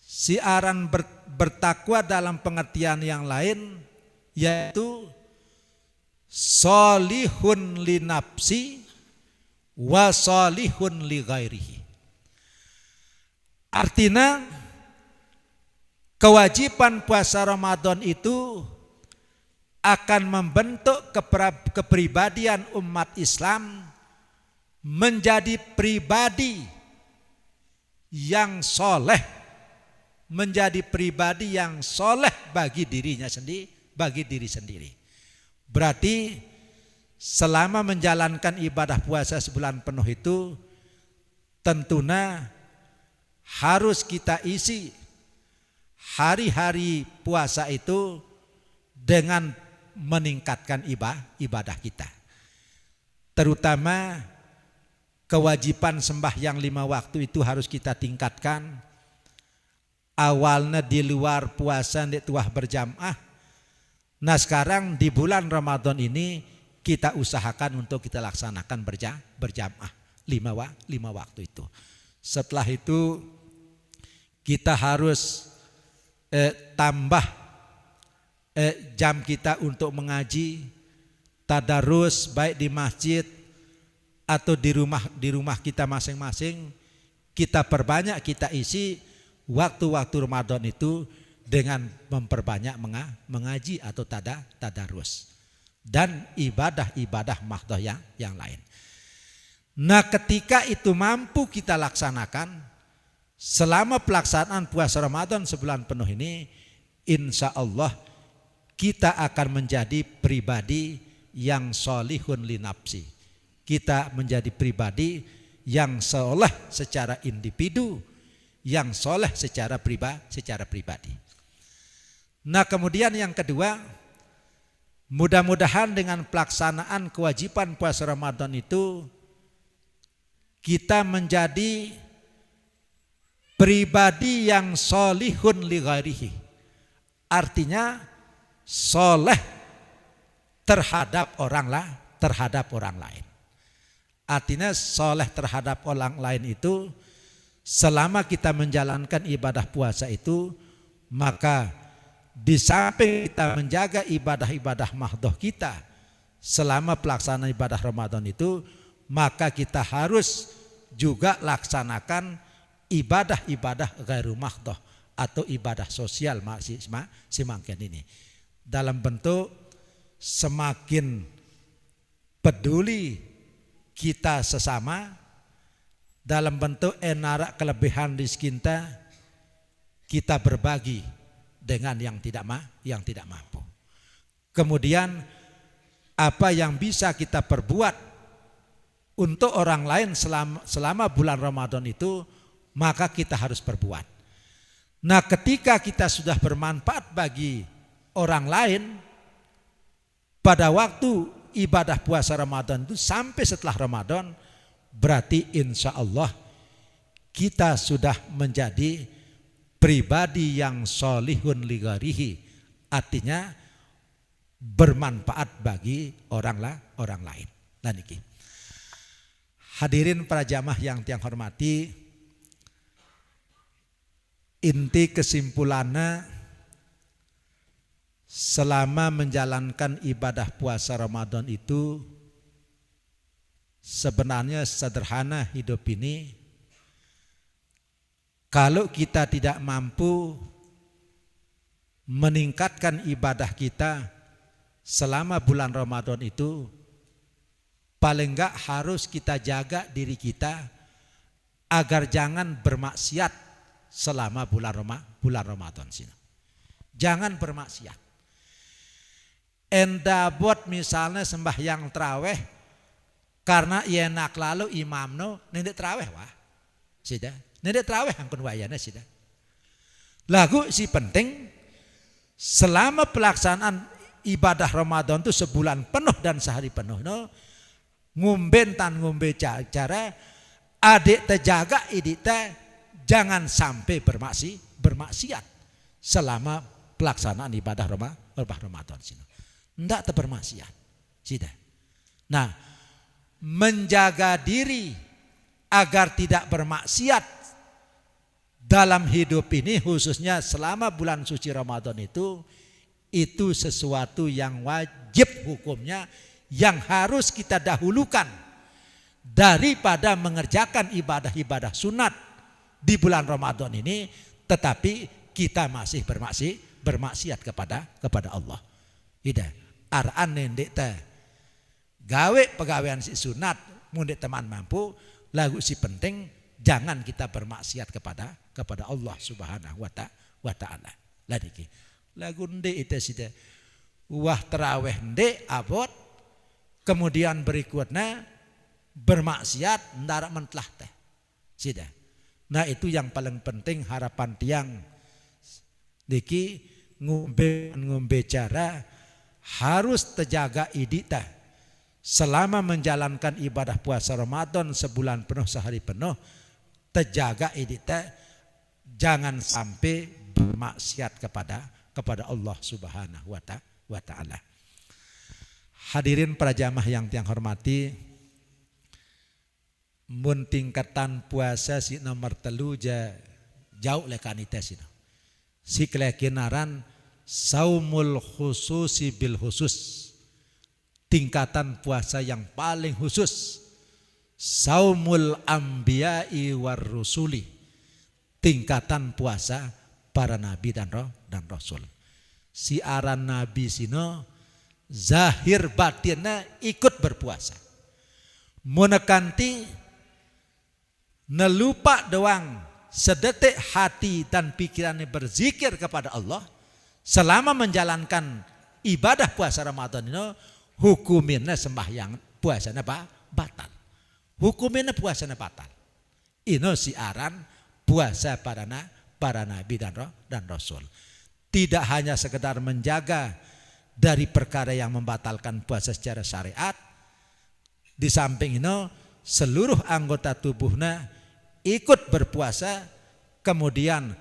[SPEAKER 3] siaran bertakwa dalam pengertian yang lain yaitu solihun li nafsi wa solihun li ghairihi. Artinya kewajiban puasa Ramadan itu akan membentuk kepribadian umat Islam menjadi pribadi yang soleh, menjadi pribadi yang soleh bagi dirinya sendiri, bagi diri sendiri. Berarti selama menjalankan ibadah puasa sebulan penuh itu tentunya harus kita isi hari-hari puasa itu dengan meningkatkan ibadah kita. Terutama kewajiban sembahyang 5 waktu itu harus kita tingkatkan. Awalnya di luar puasa di tuah berjamaah. Nah sekarang di bulan Ramadan ini kita usahakan untuk kita laksanakan berjamaah 5 waktu itu. Setelah itu kita harus tambah jam kita untuk mengaji, tadarus baik di masjid atau di rumah kita masing-masing. Kita perbanyak, kita isi waktu-waktu Ramadan itu dengan memperbanyak mengaji atau tadarus dan ibadah-ibadah mahdoh yang lain. Nah ketika itu mampu kita laksanakan selama pelaksanaan puasa Ramadan sebulan penuh ini, insya Allah kita akan menjadi pribadi yang solihun li nafsi. Kita menjadi pribadi yang soleh secara individu, yang soleh secara pribadi. Nah kemudian yang kedua, mudah-mudahan dengan pelaksanaan kewajiban puasa Ramadan itu kita menjadi pribadi yang solihun li ghairihi. Artinya soleh terhadap orang lain. Artinya soleh terhadap orang lain itu selama kita menjalankan ibadah puasa itu, maka di samping kita menjaga ibadah-ibadah mahdoh kita selama pelaksanaan ibadah Ramadan itu, maka kita harus juga laksanakan ibadah-ibadah ghairu mahdoh atau ibadah sosial semangkin ini dalam bentuk semakin peduli kita sesama, dalam bentuk enarak kelebihan rizki kita berbagi dengan yang tidak mampu. Kemudian apa yang bisa kita perbuat untuk orang lain selama bulan Ramadan itu, maka kita harus perbuat. Nah ketika kita sudah bermanfaat bagi orang lain pada waktu ibadah puasa Ramadan itu sampai setelah Ramadan, berarti insya Allah kita sudah menjadi pribadi yang solihun li ghairihi. Artinya bermanfaat bagi orang lain. Nah niki hadirin para jamaah yang tiang hormati, inti kesimpulannya selama menjalankan ibadah puasa Ramadan itu sebenarnya sederhana hidup ini. Kalau kita tidak mampu meningkatkan ibadah kita selama bulan Ramadan itu, paling enggak harus kita jaga diri kita agar jangan bermaksiat selama bulan Ramadan sini. Jangan bermaksiat. Enda buat misalnya sembahyang traweh karena enak lalu imamno nendek traweh wah. Sida. Nendek traweh angkun wayana sida. Lagu si penting selama pelaksanaan ibadah Ramadan itu sebulan penuh dan sehari penuh no, ngombe tan ngombe cara adik terjaga idik teh jangan sampai bermaksiat selama pelaksanaan ibadah Ramadan sini. Ndak bermaksiat. Sudah. Nah, menjaga diri agar tidak bermaksiat dalam hidup ini khususnya selama bulan suci Ramadan itu sesuatu yang wajib hukumnya yang harus kita dahulukan daripada mengerjakan ibadah-ibadah sunat di bulan Ramadan ini, tetapi kita masih bermaksiat kepada Allah. Tidak, araan nendek teh gawe pegawaian si sunat mundek teman mampu lagu si penting jangan kita bermaksiat kepada Allah Subhanahu wa taala. Ladiki lagu ndek itu sida wah tarawih ndek abot kemudian berikutnya bermaksiat ndarak mentlah teh sida. Nah itu yang paling penting harapan tiang niki ngombe cara harus terjaga idita selama menjalankan ibadah puasa Ramadan sebulan penuh sehari penuh terjaga idita jangan sampai bermaksiat kepada Allah Subhanahu wa taala. Hadirin para jamaah yang tiang hormati, mun tingkatan puasa si nomor 3 jauh lekan itu sih. Si kelekinaran saumul khususi bil khusus, tingkatan puasa yang paling khusus. Saumul anbiya'i war rusuli, tingkatan puasa para nabi dan rasul. Siaran nabi sino zahir batinnya ikut berpuasa. Menekanti nelupa doang sedetik hati dan pikirannya berzikir kepada Allah selama menjalankan ibadah puasa Ramadan ini hukuminnya sembahyang puasanya batal. Hukuminnya puasanya batal. Ini siaran puasa para nabi dan rasul. Tidak hanya sekedar menjaga dari perkara yang membatalkan puasa secara syariat, di samping itu seluruh anggota tubuhnya ikut berpuasa, kemudian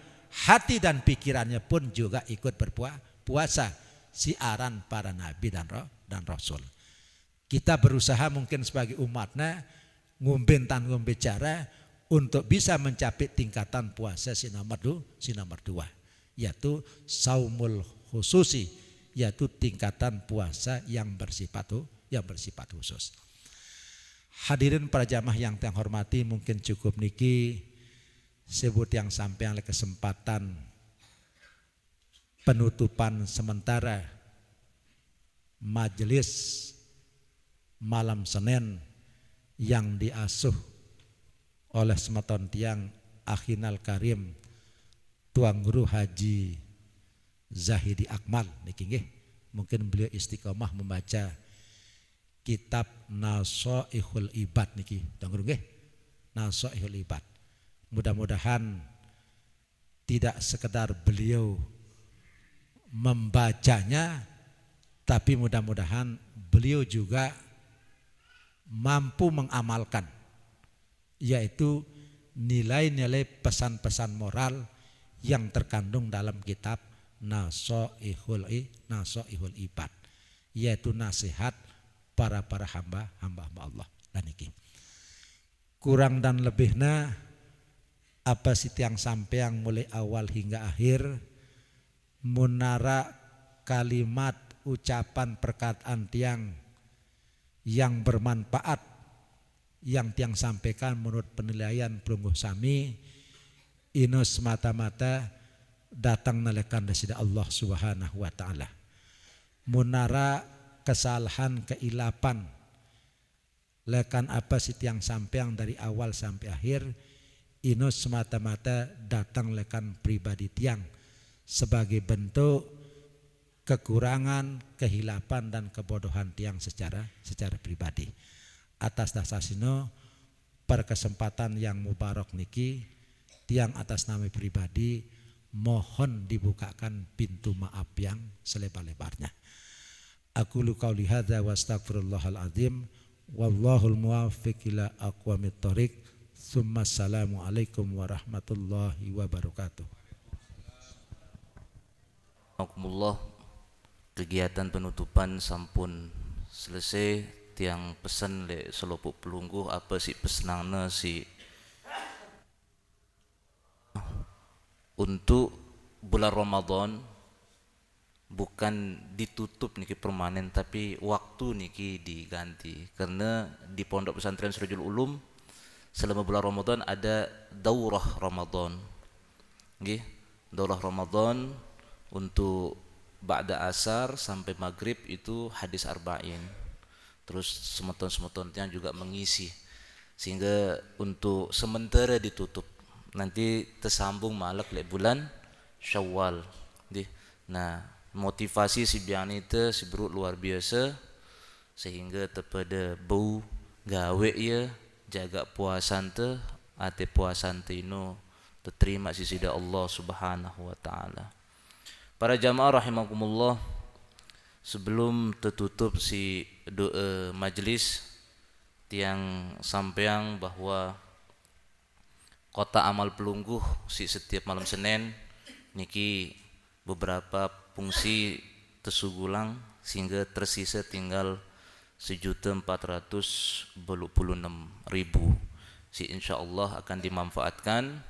[SPEAKER 3] hati dan pikirannya pun juga ikut berpuasa, siaran para nabi dan rasul. Kita berusaha mungkin sebagai umatnya ngombe cara untuk bisa mencapai tingkatan puasa si nomor 2, yaitu saumul khususi, yaitu tingkatan puasa yang bersifat khusus. Hadirin para jamaah yang tiang hormati, mungkin cukup niki sebut yang sampai oleh kesempatan penutupan sementara majelis malam Senin yang diasuh oleh semeton tiang Akhinal Karim Tuang Guru Haji Zahidi Akmal niki nggih. Mungkin beliau istiqomah membaca kitab Nasaihul Ibad niki. Tuang Guru nggih. Nasaihul Ibad. Mudah-mudahan tidak sekedar beliau membacanya, tapi mudah-mudahan beliau juga mampu mengamalkan, yaitu nilai-nilai pesan-pesan moral yang terkandung dalam kitab Nasaihul Ibad, yaitu nasihat para hamba Allah. Dan iki kurang dan lebihnya apa sih yang sampeang mulai awal hingga akhir munara kalimat ucapan perkataan tiang yang bermanfaat yang tiang sampaikan menurut penilaian pelungguh sami ini semata-mata datang nalekan dari Allah Subhanahu wa taala. Munara kesalahan keilapan lekan apa sih tiang sampaian dari awal sampai akhir ini semata-mata datang lekan pribadi tiang sebagai bentuk kekurangan, kehilapan dan kebodohan tiang secara pribadi. Atas dasar sino per kesempatan yang mubarak niki tiang atas nama pribadi mohon dibukakan pintu maaf yang selebar-lebarnya. Aku qauli hadza wa astaghfirullahal azim wallahul muwaffiq ila aqwamit thoriq. Assalamualaikum warahmatullahi wabarakatuh.
[SPEAKER 1] Alhamdulillah, kegiatan penutupan sampun selesai. Tiang pesan le selopuk pelungguh apa si pesenangna si untuk bulan Ramadan bukan ditutup niki permanen, tapi waktu niki diganti, karena di Pondok Pesantren Sirajul Ulum selama bulan Ramadan ada daurah Ramadan. Nggih, daurah Ramadan untuk ba'da asar sampai maghrib itu hadis arba'in. Terus semeton-semetonnya juga mengisi, sehingga untuk sementara ditutup. Nanti tersambung malak le bulan Syawal. Nah, motivasi si biang itu si berut luar biasa, sehingga terpada bau gawe ya jaga puasan te ate puasan te ino terima sisi da Allah Subhanahu wa taala. Para jamaah rahimakumullah, sebelum tertutup si doa majlis, tiang sampeang bahwa kota amal pelungguh si setiap malam Senin niki beberapa fungsi tersugulang, sehingga tersisa tinggal 1.426.000 si insyaallah akan dimanfaatkan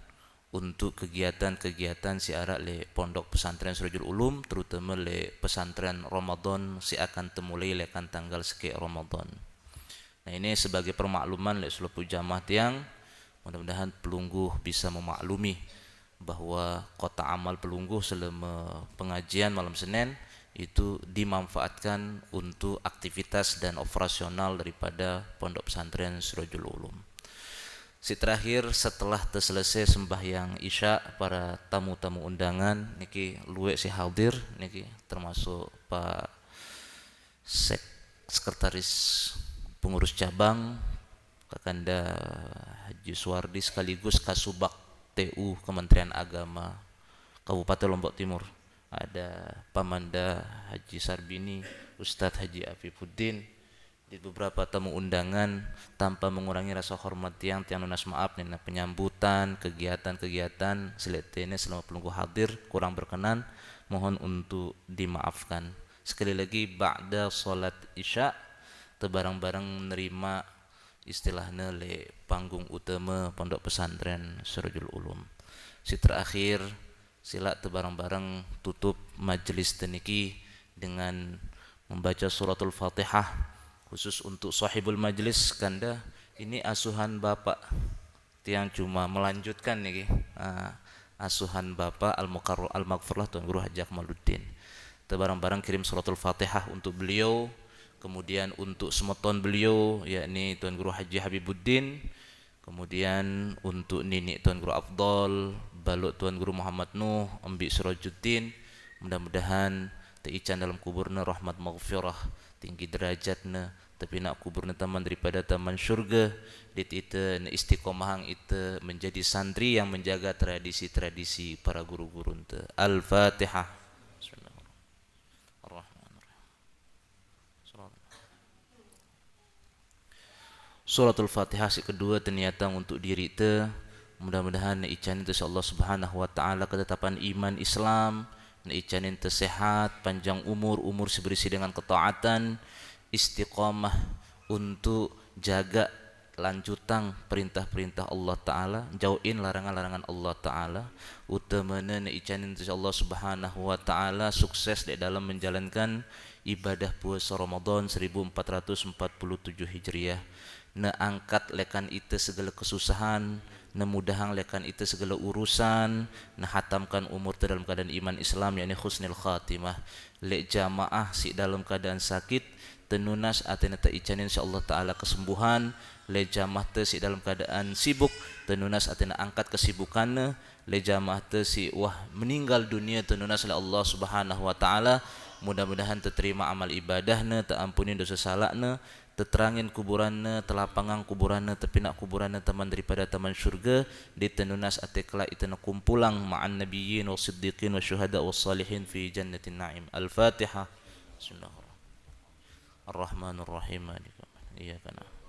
[SPEAKER 1] untuk kegiatan-kegiatan si arak le Pondok Pesantren Sirajul Ulum, terutama le pesantren Ramadan si akan temulai lekan tanggal sekian Ramadan. Nah, ini sebagai permakluman le seluruh jamaah tiang. Mudah-mudahan pelungguh bisa memaklumi bahwa kota amal pelungguh selama pengajian malam Senin itu dimanfaatkan untuk aktivitas dan operasional daripada Pondok Pesantren Sirajul Ulum. Si terakhir, setelah terselesai sembahyang Isya, para tamu-tamu undangan niki luwe si hadir niki, termasuk Pak Sekretaris Pengurus Cabang Kakanda Haji Suwardi sekaligus Kasubag TU Kementerian Agama Kabupaten Lombok Timur. Ada Pamanda Haji Sarbini, Ustadz Haji Afifuddin, di beberapa tamu undangan, tanpa mengurangi rasa hormat tiang nunas maaf nih penyambutan kegiatan-kegiatan seletene selama pelungguh hadir kurang berkenan, mohon untuk dimaafkan. Sekali lagi, ba'da salat Isya tebarang-barang menerima istilahnya le panggung utama Pondok Pesantren Sirajul Ulum. Si terakhir, sila tebarang-barang tutup majelis teniki dengan membaca suratul Fatihah, khusus untuk sahibul majlis kanda ini asuhan bapak tiang cuma melanjutkan nih asuhan bapak al-maghfurlah Tuan Guru Haji Akmaluddin. Tebarang-barang kirim suratul Fatihah untuk beliau, kemudian untuk semeton beliau yakni Tuan Guru Haji Habibuddin, kemudian untuk nini Tuan Guru Afdol, baluk Tuan Guru Muhammad Nuh, Ambi Sirajuddin, mudah-mudahan teican dalam kuburna rahmat maghfirah, tinggi derajatna, tapi nak kuburna taman daripada taman syurga, dit ite na istiqomahang ite menjadi santri yang menjaga tradisi-tradisi para guru-guru ente. Al-Fatihah. Suratul Fatihah si kedua ternyata untuk diri te, mudah-mudahan icanin te Allah Subhanahu wa taala ketetapan iman Islam, icanin te sehat, panjang umur berisi dengan ketaatan, istiqamah untuk jaga lanjutan perintah-perintah Allah taala, jauhin larangan-larangan Allah taala, utamana icanin te Allah Subhanahu wa taala sukses di dalam menjalankan ibadah puasa Ramadan 1447 Hijriah. Na angkat lekan itu segala kesusahan, na mudahang lekan itu segala urusan, na hatamkan umur te dalam keadaan iman Islam yakni husnul khatimah. Lek jamaah si dalam keadaan sakit tenunas atena ta icanin insyaallah taala kesembuhan, le jamaah te si dalam keadaan sibuk tenunas atena angkat kesibukanna, le jamaah te si wah meninggal dunia tenunas oleh Allah Subhanahu wa taala, mudah-mudahan terima amal ibadahna, terampuni dosa salahna, Teterangin kuburanna, telapangang kuburanna, tepinak kuburanna teman daripada taman syurga, di tenunas atekla itana kumpulang ma'an nabiyyin wa siddiqin wa syuhada wa salihin fi jannatin na'im. Al-Fatihah. Bismillahirrahmanirrahim. Ar-Rahmanir-Rahim. Iyyaka na'budu.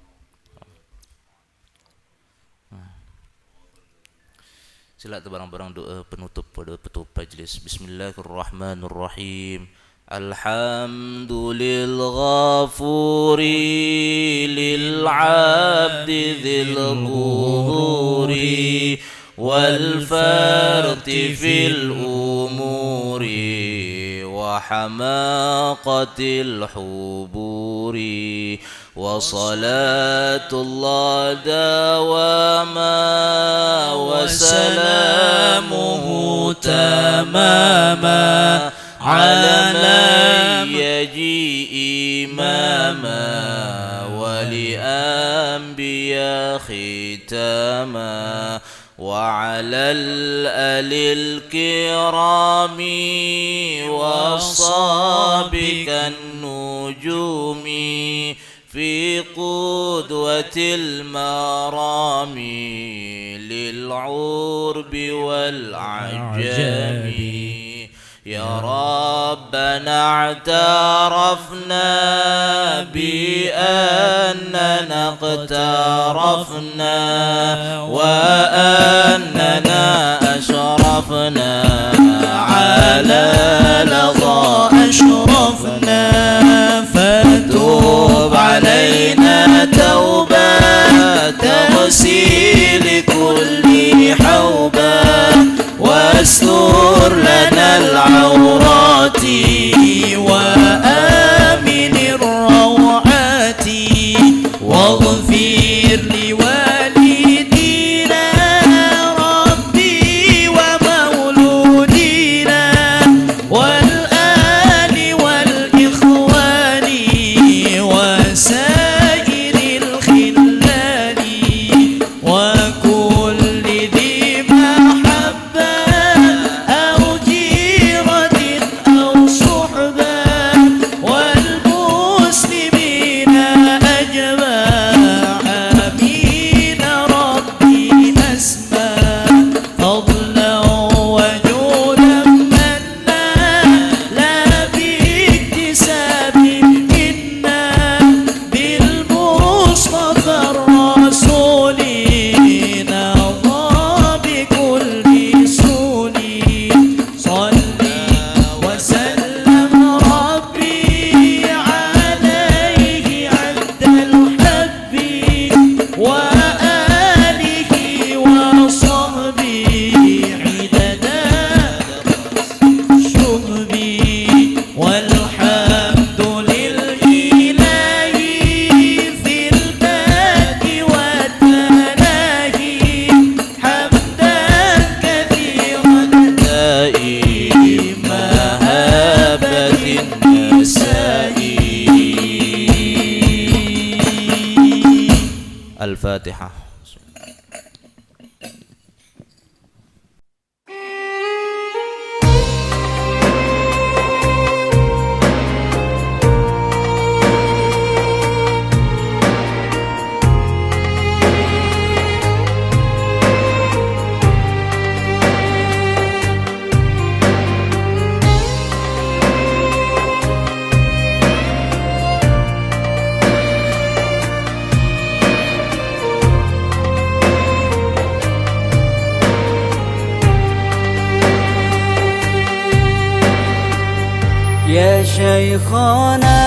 [SPEAKER 1] Sila barang-barang doa penutup pada penutup majlis. Bismillahirrahmanirrahim. Alhamdulil ghafuri lil abdi dhil ghururi wal farti fil umuri wa hamaqatil huburi wa salatullah dawama wa salamuhu tamama على من يجي إماما ولأنبياء ختاما وعلى الآل الكرام والصحب كالنجوم في قدوة المرام للعرب والعجم يا ربنا اعترفنا بأننا اقترفنا وأننا أشرفنا على لظى أشرفنا فتوب علينا توبة تغسيل كل حوبة واستر لنا العورات وآمن الروعات واغفر لوالدينا ربي ومولودينا والآل والإخوان وسائر الخلان وكل ذي محبة أو جيرة أو صحبة والمسلمين أجمع آمين ربي أسمى فضلا وجودا منا لا باكتساب منا بالمصطفى الرسول نرضى بكل سول صلي وسلم ربي عليه عند الحب وآله وصحبه عددا شهبي والحمد للإله في البدء والتناهي حمدا كثيرا دائم مهابة النساء. الفاتحة.
[SPEAKER 2] يا شيخنا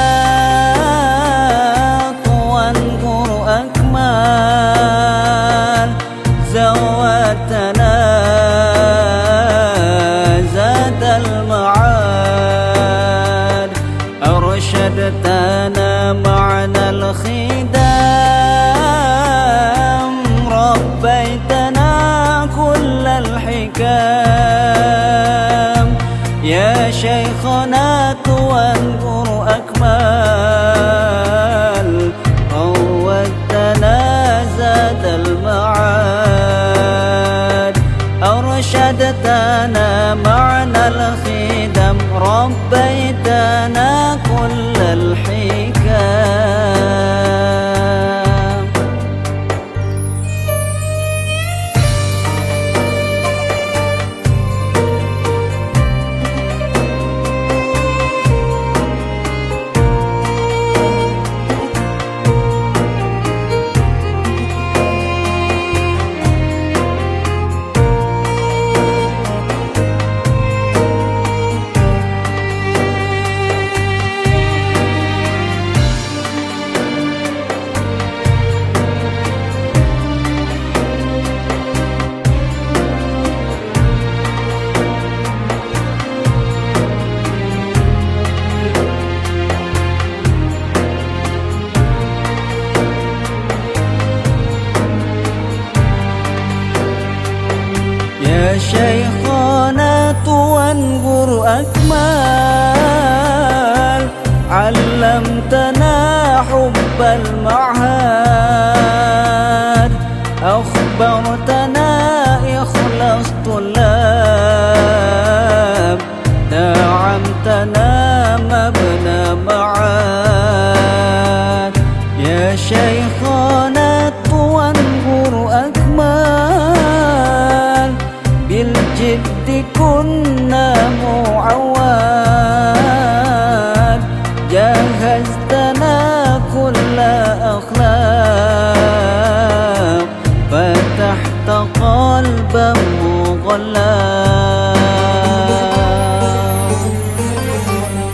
[SPEAKER 2] وانظر أكمل زودتنا زاد المعاد أرشدتنا معنى الخدام ربيتنا كل الحكام يا شيخنا وانظر أكمل روتنا زاد المعاد أرشدتنا معنى الخدم ربيتنا كل الحكام علمتنا حب المعهد أخبرتنا إخلاص طلاب دعمتنا مبنى معاد يا شيخنا وانظر أكمال بالجد كنا معواد جهزتنا كل أخلاق فتحت قلبا مغلق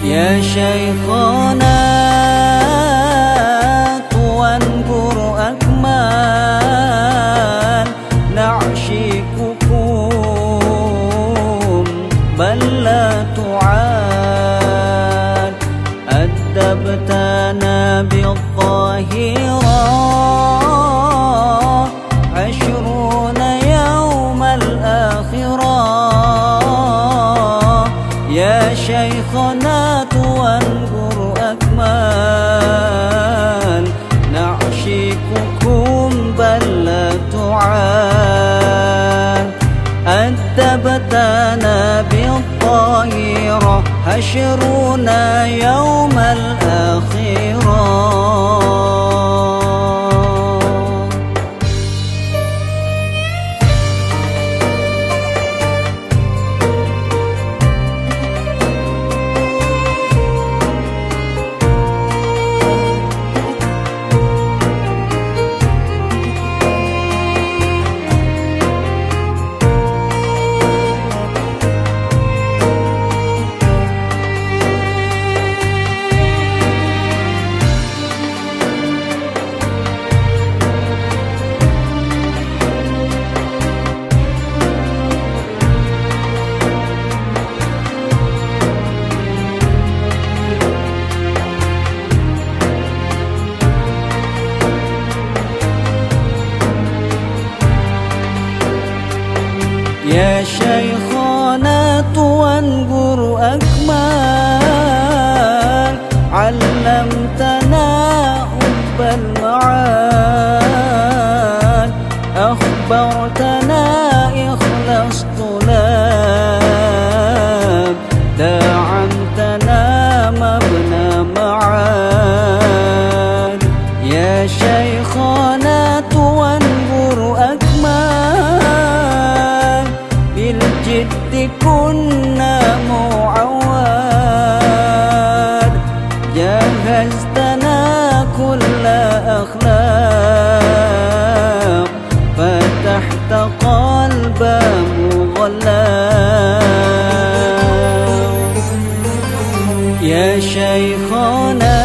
[SPEAKER 2] يا شيخنا وانظر أكمال نعشقكم بل لا تعاد أدبتنا بالظاهرة عشرون يوم الآخرة يا شيخنا وانظر أكمال نعشقكم بل لا تعاد أدبتنا بالظاهرة حشرنا يوم الآخرة يا شيخنا وانظر أكمال علمتنا حب المعاد أخبرتنا إخلاص طلاب دعمتنا مبنى معاد يا شيخنا وانظر أكمال بالجد كنا معواد جهزتنا كل أخلاق فتحت قلبا مغلق يا شيخنا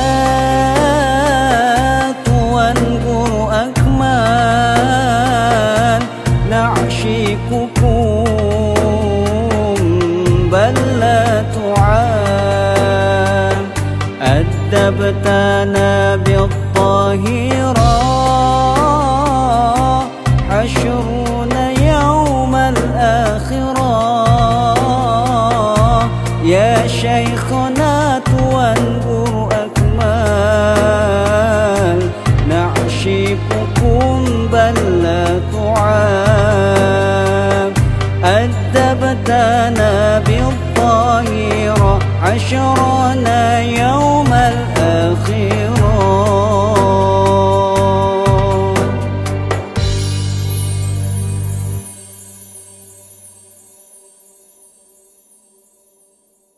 [SPEAKER 2] وانظر أكمال نعشقكم بل لا تعاد أدبتنا بالظاهرة حشرون يوم الآخرة يا شيخنا وانظر أكمال نعشقكم بل لا تعاب أدبتنا بالظاهرة عشرنا